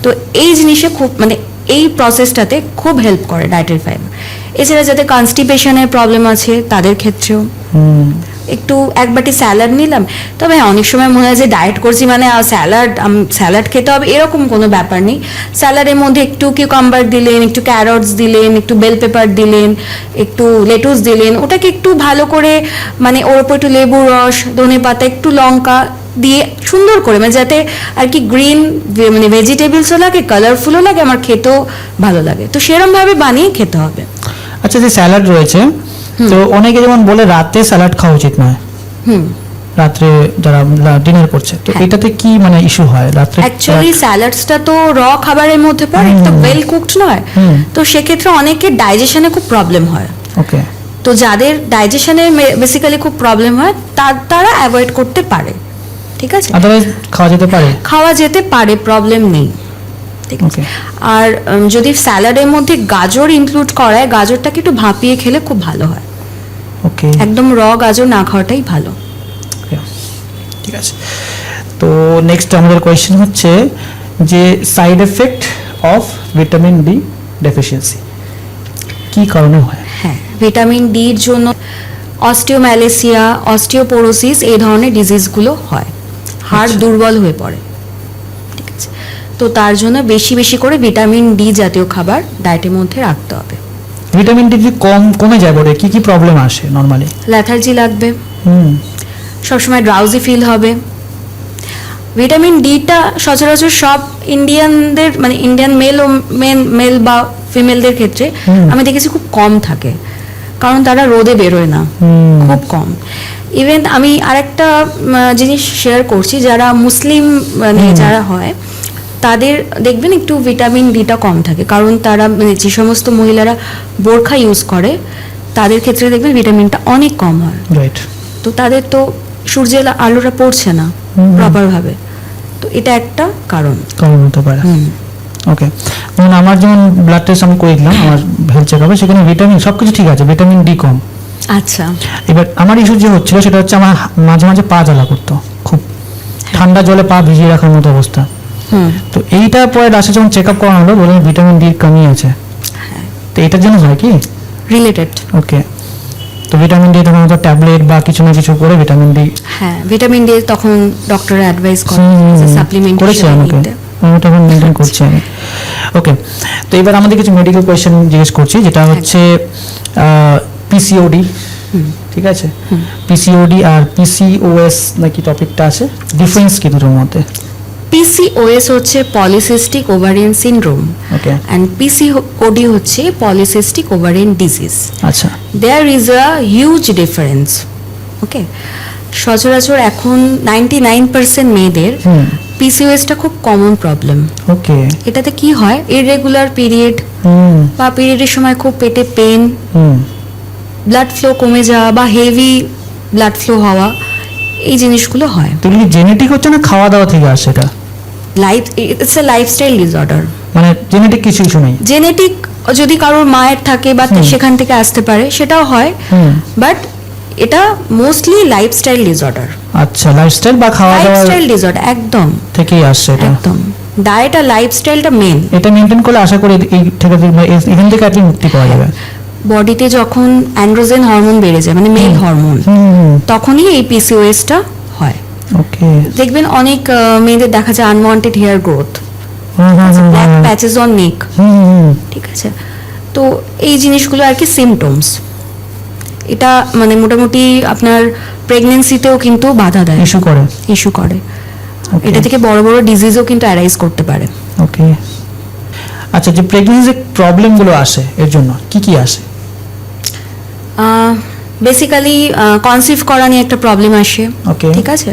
তো এই জিনিসে খুব মানে এই প্রসেসটাতে খুব হেল্প করে ডায়েটারি ফাইবার। এছাড়া যাদের কনস্টিপেশনের প্রবলেম আছে তাদের ক্ষেত্রেও একটু এক বাটি স্যালাড নিলাম। তবে অনেক সময় মনে হয় যে ডায়েট করছি মানে স্যালাড খেতে হবে, এরকম কোনো ব্যাপার নেই। স্যালাডের মধ্যে একটু কিউকাম্বার দিলেন, একটু ক্যারটস দিলেন, একটু বেল পেপার দিলেন, একটু লেটুস দিলেন, ওটাকে একটু ভালো করে মানে ওর উপর একটু লেবু রস, ধনে পাতা, একটু লঙ্কা দিয়ে সুন্দর করে, মানে যাতে আর কি গ্রিন মানে ভেজিটেবলসও লাগে, কালারফুলও লাগে, আমার খেতেও ভালো লাগে, তো সেরকম ভাবে বানিয়ে খেতে হবে। আচ্ছা, যে স্যালাড রয়েছে, তো অনেকে যেমন বলে রাতে স্যালাড খাওয়া উচিত নয়, রাত্রে যারা ডিনার করছে, তো এটাতে কি মানে ইস্যু হয় রাত্রে? অ্যাকচুয়ালি স্যালাডসটা তো র খাবারের মধ্যে পড়ে, তো ওয়েল কুকড নয়, তো সেক্ষেত্রে অনেকের ডাইজেশনে খুব প্রবলেম হয়। ওকে, তো যাদের ডাইজেশনে বেসিক্যালি খুব প্রবলেম হয় তারা অ্যাভয়েড করতে পারে, ঠিক আছে, আদারওয়াইজ খাওয়া যেতে পারে, প্রবলেম নেই, ঠিক আছে। আর যদি স্যালাডের মধ্যে গাজর ইনক্লুড করা হয়, গাজরটাকে একটু ভাপিয়ে খেলে খুব ভালো হয়। ওকে, একদম র গাজর না খাওয়াটাই ভালো। ঠিক আছে, তো নেক্সট আমাদের কোয়েশ্চেন হচ্ছে যে side effect of vitamin D deficiency কি কারণে হয়? হ্যাঁ, ভিটামিন ডির জন্য অস্টিওম্যালেসিয়া, অস্টিওপোরোসিস এই ধরনের ডিজিজগুলো হয়, হাড় দুর্বল হয়ে পড়ে, ঠিক আছে। তো তার জন্য বেশি বেশি করে ভিটামিন ডি জাতীয় খাবার ডায়েটের মধ্যে রাখতে হবে। ভিটামিন ডি যদি কমে যায় পরে কি কি প্রবলেম আসে নরমালি? ল্যাথার্জি লাগবে, সবসময় ড্রাউজি ফিল হবে। ভিটামিন ডিটা সচরাচর সব ইন্ডিয়ানদের মানে ইন্ডিয়ান মেল বা ফিমেলদের ক্ষেত্রে আমি দেখেছি খুব কম থাকে, কারণ তারা রোদে বেরোয় না, খুব কম। ইভেন আমি আরেকটা জিনিস শেয়ার করছি, যারা মুসলিম মানে যারা হয় তাদের দেখবেন একটু ভিটামিন ডিটা কম থাকে, কারণ তারা মানে যে সমস্ত মহিলারা বোরখা ইউজ করে তাদের ক্ষেত্রে দেখবেন ভিটামিনটা অনেক কম হয়, রাইট। তো তাদের তো সূর্যের আলোটা পড়ছে না প্রপার ভাবে, তো এটা একটা কারণ হতে পারে। ওকে, যেমন আমার যেমন ব্লাড টেস্ট আমি করে দিলাম আমার হেলথ চেকআপে, সেখানে ভিটামিন সবকিছু ঠিক আছে, ভিটামিন ডি কম। আচ্ছা, এবার আমার ইস্যু যে হচ্ছিল সেটা হচ্ছে আমার মাঝে মাঝে পা জ্বালা করতো, খুব ঠান্ডা জলে পা ভিজিয়ে রাখার মতো অবস্থা। তো এইটা পরে লাস্টে যখন চেকআপ করানো হলো বললেন ভিটামিন ডি কমই আছে, তো এটার জন্য হয় কি রিলেটেড? ওকে, তো ভিটামিন ডি তখন ট্যাবলেট বা কিছু না কিছু করে ভিটামিন ডি, হ্যাঁ ভিটামিন ডি তখন ডক্টর অ্যাডভাইস করে সাপ্লিমেন্ট করেছে আমাকে, ওটা এখন মেনটেন করছি আমি। ওকে, তো এবার আমাদের কিছু মেডিকেল কোয়েশ্চেন জিজ্ঞেস করছি, যেটা হচ্ছে পিসিওডি, ঠিক আছে? পিসিওডি আর পিসিওএস নাকি টপিকটা আছে, ডিফারেন্স কি দুটোর মধ্যে? পিসিওএস হচ্ছে polycystic ovarian syndrome, okay, and PCOD হচ্ছে পলিসিস্টিক ওভারিয়ান ডিজিজ। আচ্ছা, there is a huge difference. Okay, সচরাচর এখন 99% মেয়েদের পিসিওএসটা খুব কমন প্রবলেম। ওকে, এটাতে কি হয়, ইররেগুলার পিরিয়ড বা পিরিয়ডের সময় খুব পেটে পেন, ব্লাড ফ্লো কমে যাওয়া বা হেভি ব্লাড ফ্লো হওয়া, এই জিনিসগুলো হয়। তো কি জেনেটিক হচ্ছে না খাওয়া দাওয়া থেকে আসে এটা? It's a lifestyle disorder. মানে জেনেটিক কিছু ইস্যু নেই? জেনেটিক যদি কারোর মায়ের থাকে বা সেখান থেকে আসতে পারে, সেটাও হয়, বাট এটা মোস্টলি লাইফস্টাইল ডিসঅর্ডার। আচ্ছা, লাইফস্টাইল বা খাওয়া দাওয়া লাইফস্টাইল ডিসঅর্ডার একদম থেকেই আসছে এটা? একদম, ডায়েট আর লাইফস্টাইলটা মেন। এটা মেনটেন করলে আশা করি এই থেকে এখান থেকে আপনি মুক্তি পাওয়া যাবে। বডিতে যখন অ্যান্ড্রোজেন হরমোন বেড়ে যায়, মানে মেল হরমোন, তখনই এই পিসিওএসটা হয়। ওকে, দেখবেন অনেক মেয়েদের দেখা যায় unwanted hair growth, black patches on neck, ঠিক আছে? তো এই জিনিসগুলো আর কি সিমটমস। এটা মানে মোটামুটি আপনার প্রেগনেন্সিতেও কিন্তু বাধা দেয়, ইস্যু করে। এটা থেকে বড় বড় ডিজিজও কিন্তু অ্যারাইজ করতে পারে। ওকে, আচ্ছা, যে প্রেগন্যান্সি প্রবলেমগুলো আসে এর জন্য কি কি আসে? বেসিক্যালি কনসিভ করা নিয়ে একটা প্রবলেম আসে, Okay. ঠিক আছে?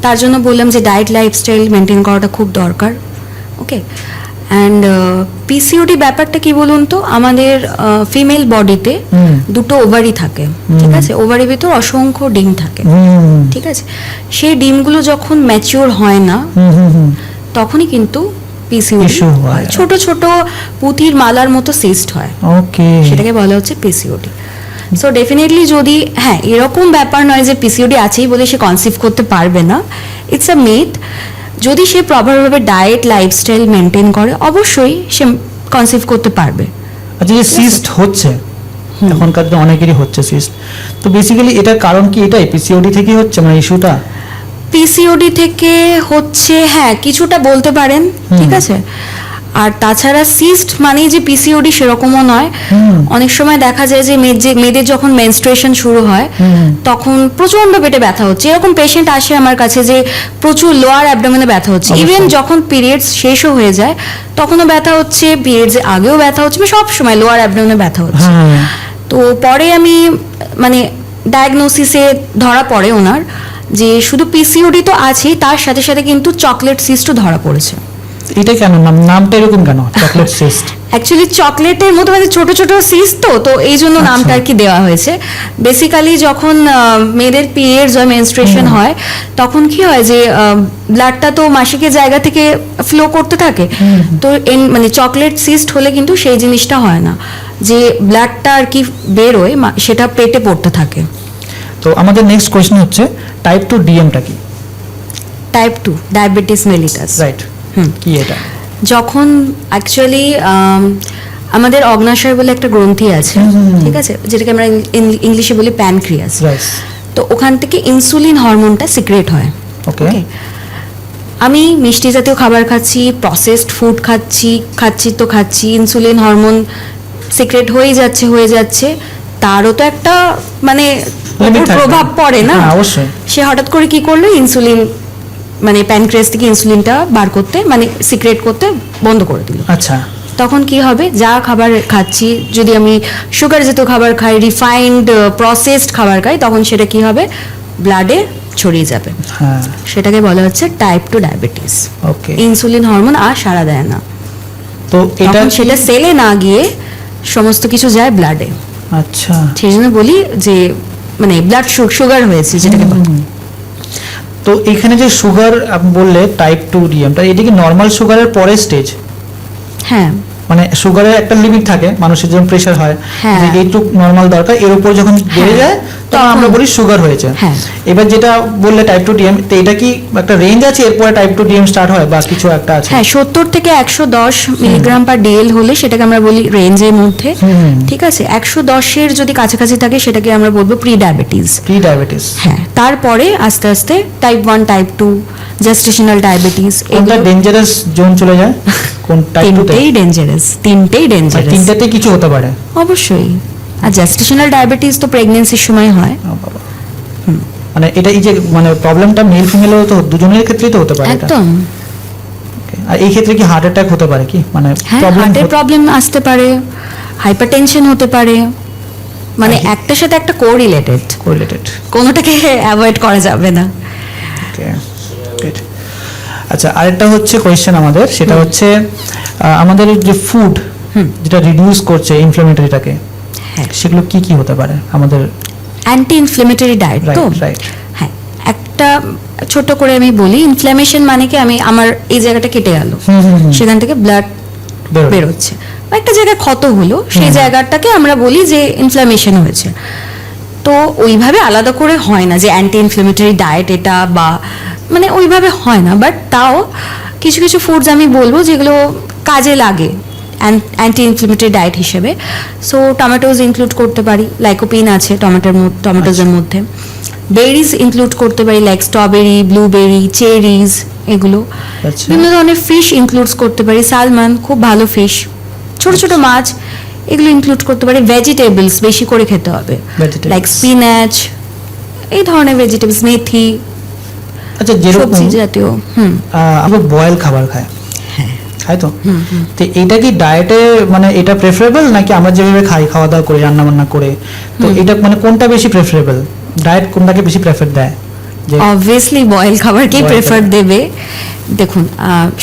তার জন্য বললাম যে ডায়েট লাইফস্টাইল মেনটেন করাটা খুব দরকার। ওকে, অ্যান্ড পিসিওডি ব্যাপারটা কি বলুন তো, আমাদের ফিমেল বডিতে দুটো ওভারি থাকে, ঠিক আছে? ওভারির ভিতর অসংখ্য ডিম থাকে, ঠিক আছে? সেই ডিমগুলো যখন ম্যাচিওর হয় না, তখনই কিন্তু পিসিওডি হয়। ছোট ছোট পুঁথির মালার মতো সিস্ট হয়, ওকে, সেটাকে বলা হচ্ছে পিসিওডি। সো ডেফিনেটলি যদি হ্যাঁ, এরকম ব্যাপার নয় যে পিসিওডি আছেই বলে সে কনসিভ করতে পারবে না, ইটস আ মিথ। যদি সে প্রপারভাবে ডায়েট লাইফস্টাইল মেনটেন করে, অবশ্যই সে কনসিভ করতে পারবে। আচ্ছা, যে সিস্ট হচ্ছে এখনকার দিনে অনেকেরই হচ্ছে সিস্ট, তো বেসিক্যালি এটার কারণ কি এটাই পিসিওডি থেকে হচ্ছে, মানে ইস্যুটা পিসিওডি থেকে হচ্ছে, হ্যাঁ কিছুটা বলতে পারেন, ঠিক আছে? আর তাছাড়া সিস্ট মানেই যে পিসিওডি সেরকমও নয়। অনেক সময় দেখা যায় যে মেয়েদের যখন মেনস্ট্রুয়েশন শুরু হয়, তখন প্রচন্ড পেটে ব্যথা হচ্ছে, এরকম পেশেন্ট আসে আমার কাছে যে প্রচুর লোয়ার অ্যাবডোমেনে ব্যথা হচ্ছে। ইভেন যখন পিরিয়ডস শেষও হয়ে যায় তখনও ব্যথা হচ্ছে, পিরিয়ডস আগেও ব্যথা হচ্ছে, সব সময় লোয়ার অ্যাবডোমেনে ব্যথা হচ্ছে। তো পরে আমি মানে ডায়াগনোসিসে ধরা পড়ে ওনার যে শুধু পিসিওডি তো আছেই, তার সাথে সাথে কিন্তু চকলেট সিস্টও ধরা পড়েছে। এটা কেন নামটা এরকম কেন, চকলেট সিস্ট? অ্যাকচুয়ালি চকলেটের মতো মানে ছোট ছোট সিস্ট, তো এই জন্য নামটা আর কি দেওয়া হয়েছে। বেসিক্যালি যখন মেয়েদের পিরিয়ডস হয়, মেনস্ট্রুয়েশন হয়, তখন কি হয় যে ব্লাডটা তো মাসিকের জায়গা থেকে ফ্লো করতে থাকে, তো মানে চকলেট সিস্ট হলে কিন্তু সেই জিনিসটা হয় না, যে ব্লাডটা আর কি বেরোয় সেটা পেটে পড়তে থাকে। তো আমাদের নেক্সট কোয়েশ্চন হচ্ছে টাইপ 2 ডিএমটা কি? টাইপ 2 ডায়াবেটিস মেলিটাস, রাইট, কি এটা? যখন অ্যাকচুয়ালি আমাদের অগ্নাশয় বলে একটা গ্রন্থি আছে, ঠিক আছে, যেটাকে আমরা ইংলিশে বলি প্যানক্রিয়াস। তো ওখান থেকে ইনসুলিন হরমোনটা সিক্রেট হয়। ওকে, আমি মিষ্টি জাতীয় খাবার খাচ্ছি, প্রসেসড ফুড খাচ্ছি, ইনসুলিন হরমোন সিক্রেট হয়ে যাচ্ছে, তারও তো একটা মানে প্রভাব পড়ে না? অবশ্যই। সে হঠাৎ করে কি করলো, ইনসুলিন মানে প্যানক্রিয়াস থেকে ইনসুলিনটা বার করতে মানে সিক্রেট করতে বন্ধ করে দিল। আচ্ছা, তখন কি হবে, যা খাবার খাচ্ছি, যদি আমি সুগার জাতীয় খাবার খাই, রিফাইন্ড প্রসেসড খাবার খাই, তখন সেটা কি হবে, ব্লাডে ছড়িয়ে যাবে। সেটাকে বলা হচ্ছে টাইপ 2 ডায়াবেটিস। ওকে, ইনসুলিন হরমোন আর সাড়া দেয় না, তো এটা সেটা সেলে না গিয়ে সমস্ত কিছু যায় ব্লাডে। আচ্ছা, সেই জন্য বলি যে মানে ব্লাড সুগার হয়েছে যেটাকে বলে। তো এখানে যে সুগার আপনি বললে টাইপ 2 ডিএমটা, এটা কি নরমাল সুগারের পরের স্টেজ? হ্যাঁ, মানে সুগারের একটা লিমিট থাকে, মানুষের যখন প্রেশার হয় যে এইটুকু নরমাল দরকার, এর উপর যখন বেড়ে যায় তখন আমরা বলি সুগার হয়েছে। এবার যেটা বললে টাইপ 2 ডিএম, তো এটা কি একটা রেঞ্জ আছে, এরপরে টাইপ 2 ডিএম স্টার্ট হয় বা কিছু একটা আছে? হ্যাঁ, 70 থেকে 110 মিলিগ্রাম পার ডিএল হলে সেটাকে আমরা বলি রেঞ্জের মধ্যে, ঠিক আছে? 110 এর যদি কাছাকাছি থাকে সেটাকে আমরা বলবো প্রি ডায়াবেটিস। হ্যাঁ, তারপরে আস্তে আস্তে টাইপ 1 টাইপ 2 জেস্টেশনাল ডায়াবেটিস, কোনটা ডেঞ্জারাস জোন চলে যায়, কোন টাইপ 2 তে? তিনটেই ডেঞ্জারাস, তিনটেই ডেঞ্জারাস, তিনটাতে কিছু হতে পারে অবশ্যই। আর জেস্টেশনাল ডায়াবেটিস তো প্রেগন্যান্সির সময় হয়। ও বাবা। মানে এটা এই যে মানে প্রবলেমটা মেল ফিমেলও তো দুজনের ক্ষেত্রেই তো হতে পারে এটা। একদম। Okay, আর এই ক্ষেত্রে কি হার্ট অ্যাটাক হতে পারে কি, মানে হ্যাঁ, হার্টের প্রবলেম আসতে পারে, হাইপারটেনশন হতে পারে, মানে একটার সাথে একটা কোরিলেটেড, কোনোটাকে অ্যাভয়েড করা যাবে না। ওকে, গুড। আচ্ছা, আরেকটা হচ্ছে কোয়েশ্চেন আমাদের, সেটা হচ্ছে আমাদের যে ফুড যেটা রিডিউস করছে ইনফ্ল্যামেটরিটাকে, হ্যাঁ, সেগুলো কি কি হতে পারে আমাদের? অ্যান্টি ইনফ্লেমেটরি ডায়েট তো, হ্যাঁ। একটা ছোট করে আমি বলি, ইনফ্ল্যামেশন মানে কি, আমি আমার এই জায়গাটা কেটে গেল, সেখান থেকে ব্লাড বেরোচ্ছে, বা একটা জায়গায় ক্ষত হলো, সেই জায়গাটাকে আমরা বলি যে ইনফ্ল্যামেশন হয়েছে। তো ওইভাবে আলাদা করে হয় না যে অ্যান্টি ইনফ্ল্যামেটরি ডায়েট এটা, বা মানে ওইভাবে হয় না, বাট তাও কিছু কিছু ফুডস আমি বলবো যেগুলো কাজে লাগে অ্যান্টি ইনফ্ল্যামেটরি ডায়েট হিসেবে। সো টমেটোজ ইনক্লুড করতে পারি, লাইকোপিন আছে টমেটোজের মধ্যে। বেরিজ ইনক্লুড করতে পারি, লাইক স্ট্রবেরি, ব্লুবেরি, চেরিজ, এগুলো। বিভিন্ন ধরনের ফিশ ইনক্লুডস করতে পারি, সালমন খুব ভালো ফিশ, ছোট ছোট মাছ, এগুলো ইনক্লুড করতে পারি। ভেজিটেবলস বেশি করে খেতে হবে, লাইক স্পিনাচ, এই ধরনের ভেজিটেবলস, মেথি। আচ্ছা, যেরকম সবজি জাতীয় আমরা বয়েল খাবার খাই, তাই তো? তো এইটা কি ডায়েটে মানে এটা প্রেফারেবল, নাকি আমরা যেভাবে খাই, খাওয়া দাওয়া করি, রান্না বান্না করে, তো এটা মানে কোনটা বেশি প্রেফারেবল? ডায়েট কোনটাকে বেশি প্রেফার দেয়? অবভিয়াসলি বয়েল খাবারকেই প্রেফার দেবে। দেখুন,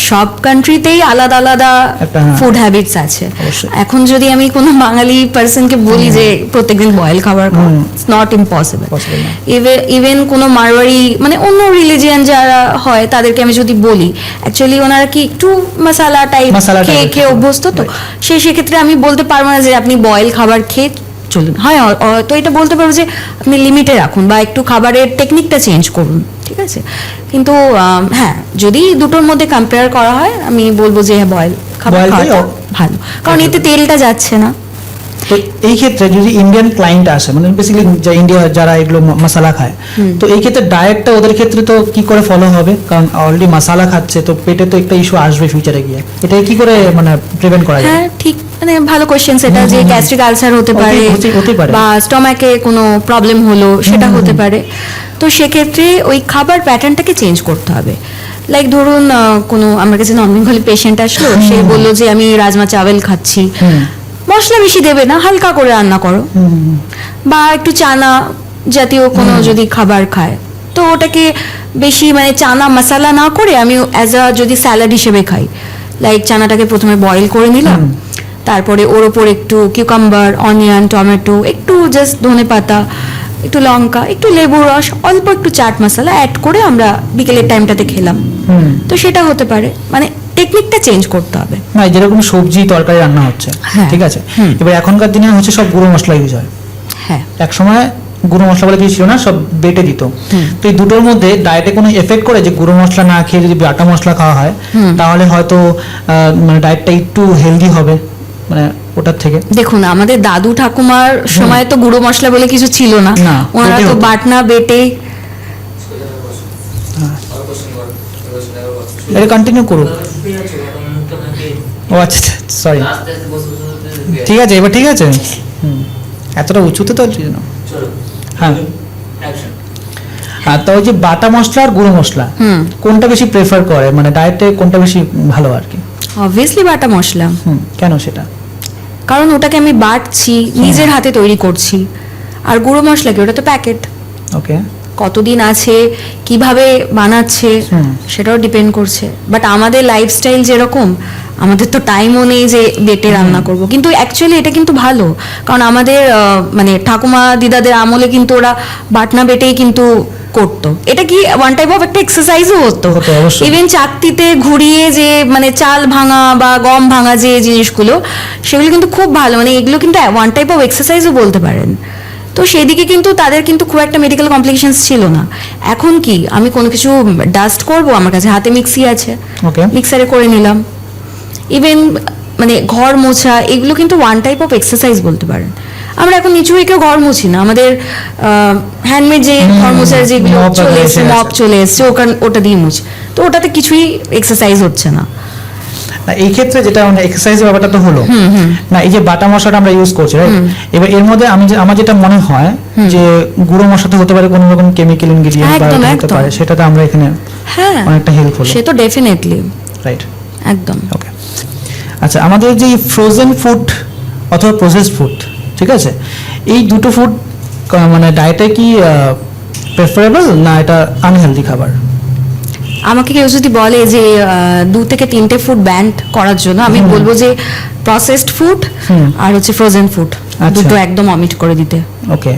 সব কান্ট্রিতেই আলাদা আলাদা ফুড হ্যাবিটস আছে। এখন যদি আমি কোনো বাঙালি পার্সনকে বলি যে প্রত্যেকদিন বয়েল খাবার খাও, ইটস নট ইম্পসিবল। ইভেন কোনো মারওয়ারি, মানে অন্য রিলিজিয়ান যারা হয়, তাদেরকে আমি যদি বলি, অ্যাকচুয়ালি ওনারা কি একটু মশালা টাইপ খেয়ে খেয়ে অভ্যস্ত, তো সেক্ষেত্রে আমি বলতে পারবো না যে আপনি বয়েল খাবার খেয়ে চলুন। হয় তো এটা বলতে পারবো যে আপনি লিমিটে রাখুন, বা একটু খাবারের টেকনিকটা চেঞ্জ করুন, ঠিক আছে? কিন্তু হ্যাঁ, যদি দুটোর মধ্যে কম্পেয়ার করা হয়, আমি বলবো যে বয়েল খাবার খাওয়াটা ভালো, কারণ এতে তেলটা যাচ্ছে না। তো এই ক্ষেত্রে যদি ইন্ডিয়ান ক্লায়েন্ট আসে, মানে বেসিক্যালি ইন্ডিয়া যারা এগুলো মশলা খায়, তো এই ক্ষেত্রে ডায়েটটা ওদের ক্ষেত্রে তো কি করে ফলো হবে? কারণ অলরেডি মশলা খাচ্ছে, তো পেটে তো একটা ইস্যু আসবে ফিউচারে গিয়ে, এটা কি করে মানে প্রিভেন্ট করা যায়? হ্যাঁ, ঠিক, মানে ভালো কোশ্চেন সেটা, যে গ্যাস্ট্রিক আলসার হতে পারে, বা স্টমাকে কোনো প্রবলেম হলো, সেটা হতে পারে। তো সেক্ষেত্রে ওই খাবার প্যাটার্নটাকে চেঞ্জ করতে হবে। লাইক ধরুন, কোনো আমার কাছে নন বেঙ্গলি পেশেন্ট আসলো, সে বললো যে আমি রাজমা চাওয়াল খাচ্ছি, মশলা বেশি দেবে না, হালকা করে রান্না করো, বা একটু চানা জাতীয় কোনো যদি খাবার খায়, তো ওটাকে বেশি মানে চানা মশলা না করে আমি অ্যাজ আ যদি স্যালাড হিসেবে খাই, লাইক চানাটাকে প্রথমে বয়েল করে নিলাম, তারপরে ওর ওপর একটু কিউকাম্বার, অনিয়ন, টমেটো, একটু জাস্ট ধনেপাতা, একটু লঙ্কা, একটু লেবুর রস, অল্প একটু চাট মশলা অ্যাড করে আমরা বিকেলের টাইমটাতে খেলাম, তো সেটা হতে পারে। মানে টেকনিকটা চেঞ্জ করতে হবে। না, যেরকম সবজি তরকারি রান্না হচ্ছে, ঠিক আছে, এবার এখনকার দিনে হচ্ছে সব গুঁড়ো মশলা ইউজ হয়। হ্যাঁ, এক সময় গুঁড়ো মশলা বলে কিছু ছিল না, সব বেটে দিত। তো এই দুটোর মধ্যে ডায়েটে কোনো এফেক্ট করে যে গুঁড়ো মশলা না খেয়ে যদি বাটা মশলা খাওয়া হয়, তাহলে হয়তো মানে ডায়েটটা একটু হেলদি হবে মানে ওটার থেকে? দেখুন, আমাদের দাদু ঠাকুমার সময় তো গুঁড়ো মশলা বলে কিছু ছিল না, ওনারা তো বাটনা বেটে। এটা কন্টিনিউ করুন। ও আচ্ছা, সরি, ঠিক আছে, এবার ঠিক আছে। এতটা উঁচুতে তো হ্যাঁ। আর তো ওই যে বাটা মশলা আর গুঁড়ো মশলা, কোনটা বেশি প্রেফার করে, মানে ডায়েটে কোনটা বেশি ভালো আর কি? অবভিয়াসলি বাটা মশলা। কেন সেটা? কারণ ওটাকে আমি বাটছি, নিজের হাতে তৈরি করছি। আর গুঁড়ো মশলা কি, ওটা তো প্যাকেট, ওকে, কতদিন আছে, কিভাবে বানাচ্ছে, সেটাও ডিপেন্ড করছে। বাট আমাদের লাইফস্টাইল যেরকম, আমাদের তো টাইমও নেই যে বেটে রান্না করব, কিন্তু অ্যাকচুয়ালি এটা কিন্তু ভালো, কারণ আমাদের মানে ঠাকুমা দিদাদের আমলে কিন্তু ওরা বাটনা বেটেই কিন্তু করতো। এটা কি ওয়ান টাইপ অফ একটা এক্সারসাইজও হতো। ইভেন চাকতিতে ঘুরিয়ে যে মানে চাল ভাঙা বা গম ভাঙা যে জিনিসগুলো, সেগুলো কিন্তু খুব ভালো, মানে এগুলো কিন্তু ওয়ান টাইপ অফ এক্সারসাইজও বলতে পারেন। তো সেদিকে কিন্তু তাদের কিন্তু খুব একটা মেডিকেল কমপ্লিকেশনস ছিল না। এখন কি, আমি কোনো কিছু ডাস্ট করব, আমার কাছে হাতে মিক্সি আছে, মিক্সারে করে নিলাম। ইভেন মানে ঘর মোছা, এগুলো কিন্তু ওয়ান টাইপ অফ এক্সারসাইজ বলতে পারেন। আমরা এখন নিচু হয়ে কেউ ঘর মুছি না, আমাদের হ্যান্ডমেড যে ঘর মোছার যেগুলো মপ চলে এসছে, এসে মপ গেছে। চলে এসছে, ওটা দিয়ে মুছি, তো ওটাতে কিছুই এক্সারসাইজ হচ্ছে না। না, এই ক্ষেত্রে যেটা মানে এক্সারসাইজের ব্যাপারটা তো হলো না, এই যে বাটা মশলাটা আমরা ইউজ করছি রাইট, এবার এর মধ্যে আমার যেটা মনে হয় যে গুঁড়ো মশলাতে হতে পারে কোনো রকম কেমিক্যাল ইনগ্রেডিয়েন্ট বা একদম, হতে একদম। পারে, সেটাতে আমরা এখানে হ্যাঁ, অনেকটা হেল্প হলো, সে তো ডেফিনেটলি, রাইট? একদম। ওকে, আচ্ছা, আমাদের যে ফ্রোজেন ফুড অথবা প্রসেসড ফুড, ঠিক আছে, এই দুটো ফুড মানে ডায়েটে কি প্রেফারেবল না এটা আনহেলদি খাবার? আমাকে কেউ যদি বলে যে 2 থেকে 3টে ফুড ব্যান করার জন্য, আমি বলবো যে প্রসেসড ফুড আর হচ্ছে ফ্রোজেন ফুড, আচ্ছা। দুটো একদম অমিট করে দিতে। ওকে,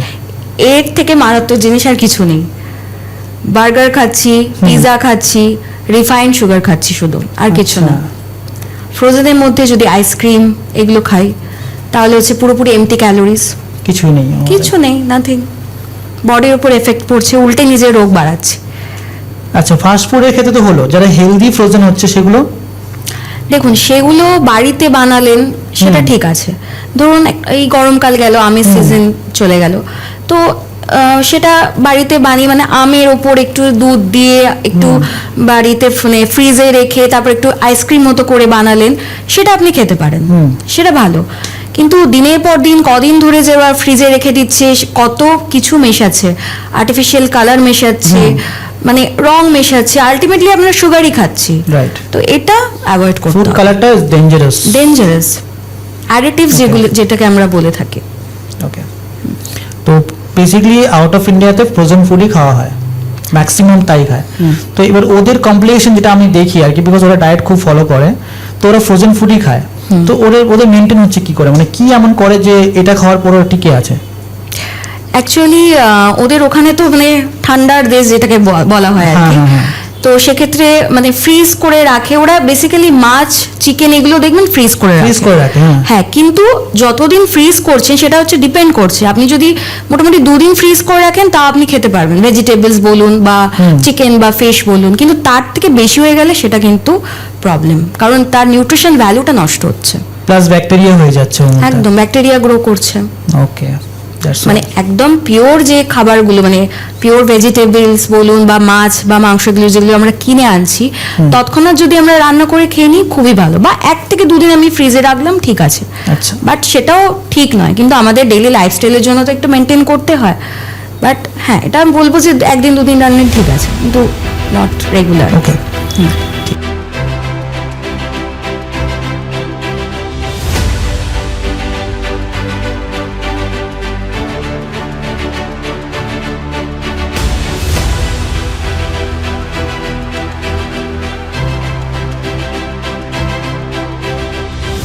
এর থেকে মারাত্মক জিনিস আর কিছু নেই। বার্গার খাচ্ছি, পিৎজা খাচ্ছি, রিফাইন্ড সুগার খাচ্ছি শুধু, আর কিছু না। ফ্রোজেনের মধ্যে যদি আইসক্রিম এগুলো খাই তাহলে হচ্ছে পুরোপুরি এমটি ক্যালোরিজ, কিছুই নেই, কিছু নেই, নাথিং। বডির উপর এফেক্ট পড়ছে, উল্টে নিজের রোগ বাড়াচ্ছে। আচ্ছা, ফাস্ট ফুডের ক্ষেত্রে তো হলো, যারা হেলদি ফ্রোজেন হচ্ছে সেগুলো? দেখুন, সেগুলো বাড়িতে বানালেন সেটা ঠিক আছে। ধরুন এই গরমকাল গেল, আমের সিজন চলে গেল, তো সেটা বাড়িতে বানিয়ে মানে আমের ওপর একটু দুধ দিয়ে একটু বাড়িতে ফ্রিজে রেখে তারপর একটু আইসক্রিম মতো করে বানালেন, সেটা আপনি খেতে পারেন, সেটা ভালো। কিন্তু দিনের পর দিন কদিন ধরে যে ফ্রিজে রেখে দিচ্ছে, কত কিছু মেশাচ্ছে, আর্টিফিশিয়াল কালার মেশাচ্ছে, মানে রং মেশাচ্ছে, আলটিমেটলি আমরা সুগারই খাচ্ছি, রাইট? তো এটা অ্যাভয়েড করতে ফুড হবে। কালারটা ইজ ডেঞ্জারাস, ডেঞ্জারাস অ্যাডিটিভস যেগুলো, যেটাকে আমরা বলে থাকি। ওকে, তো বেসিক্যালি আউট অফ ইন্ডিয়াতে ফ্রোজেন ফুডই খাওয়া হয়, ম্যাক্সিমাম তাই খায়। তো এবার ওদের কমপ্লিকেশন যেটা আমি দেখি আর কি, বিকজ ওরা ডায়েট খুব ফলো করে, তো ওরা ফ্রোজেন ফুডই খায়। তো ওদের মেনটেন হচ্ছে কি করে, মানে কি এমন করে যে এটা খাওয়ার পর ওরা টিকে আছে? অ্যাকচুয়ালি ওদের ওখানে তো মানে ঠান্ডার দেশ যেটাকে বলা হয় আর কি, তো সেক্ষেত্রে মানে ফ্রিজ করে রাখে ওরা, বেসিক্যালি মাছ, চিকেন এগুলো দেখবেন ফ্রিজ করে রাখে। হ্যাঁ, কিন্তু যতদিন ফ্রিজ করছেন সেটা হচ্ছে ডিপেন্ড করছে, আপনি যদি মোটামুটি 2 দিন ফ্রিজ করে রাখেন তা আপনি খেতে পারবেন, ভেজিটেবলস বলুন বা চিকেন বা ফিশ বলুন, কিন্তু তার থেকে বেশি হয়ে গেলে সেটা কিন্তু প্রবলেম, কারণ তার নিউট্রিশন ভ্যালুটা নষ্ট হচ্ছে, প্লাস ব্যাকটেরিয়া হয়ে যাচ্ছে, একদম ব্যাকটেরিয়া গ্রো করছে। ওকে, মানে একদম পিওর যে খাবারগুলো, মানে পিওর ভেজিটেবলস বলুন বা মাছ বা মাংসগুলো যেগুলো আমরা কিনে আনছি, তৎক্ষণাৎ যদি আমরা রান্না করে খেয়ে নিই খুবই ভালো, বা 1 থেকে 2 দিন আমি ফ্রিজে রাখলাম ঠিক আছে, আচ্ছা, বাট সেটাও ঠিক নয়, কিন্তু আমাদের ডেইলি লাইফস্টাইলের জন্য তো একটু মেনটেন করতে হয়। বাট হ্যাঁ, এটা আমি বলবো যে 1 দিন 2 দিন রান্না ঠিক আছে, কিন্তু নট রেগুলার। ওকে।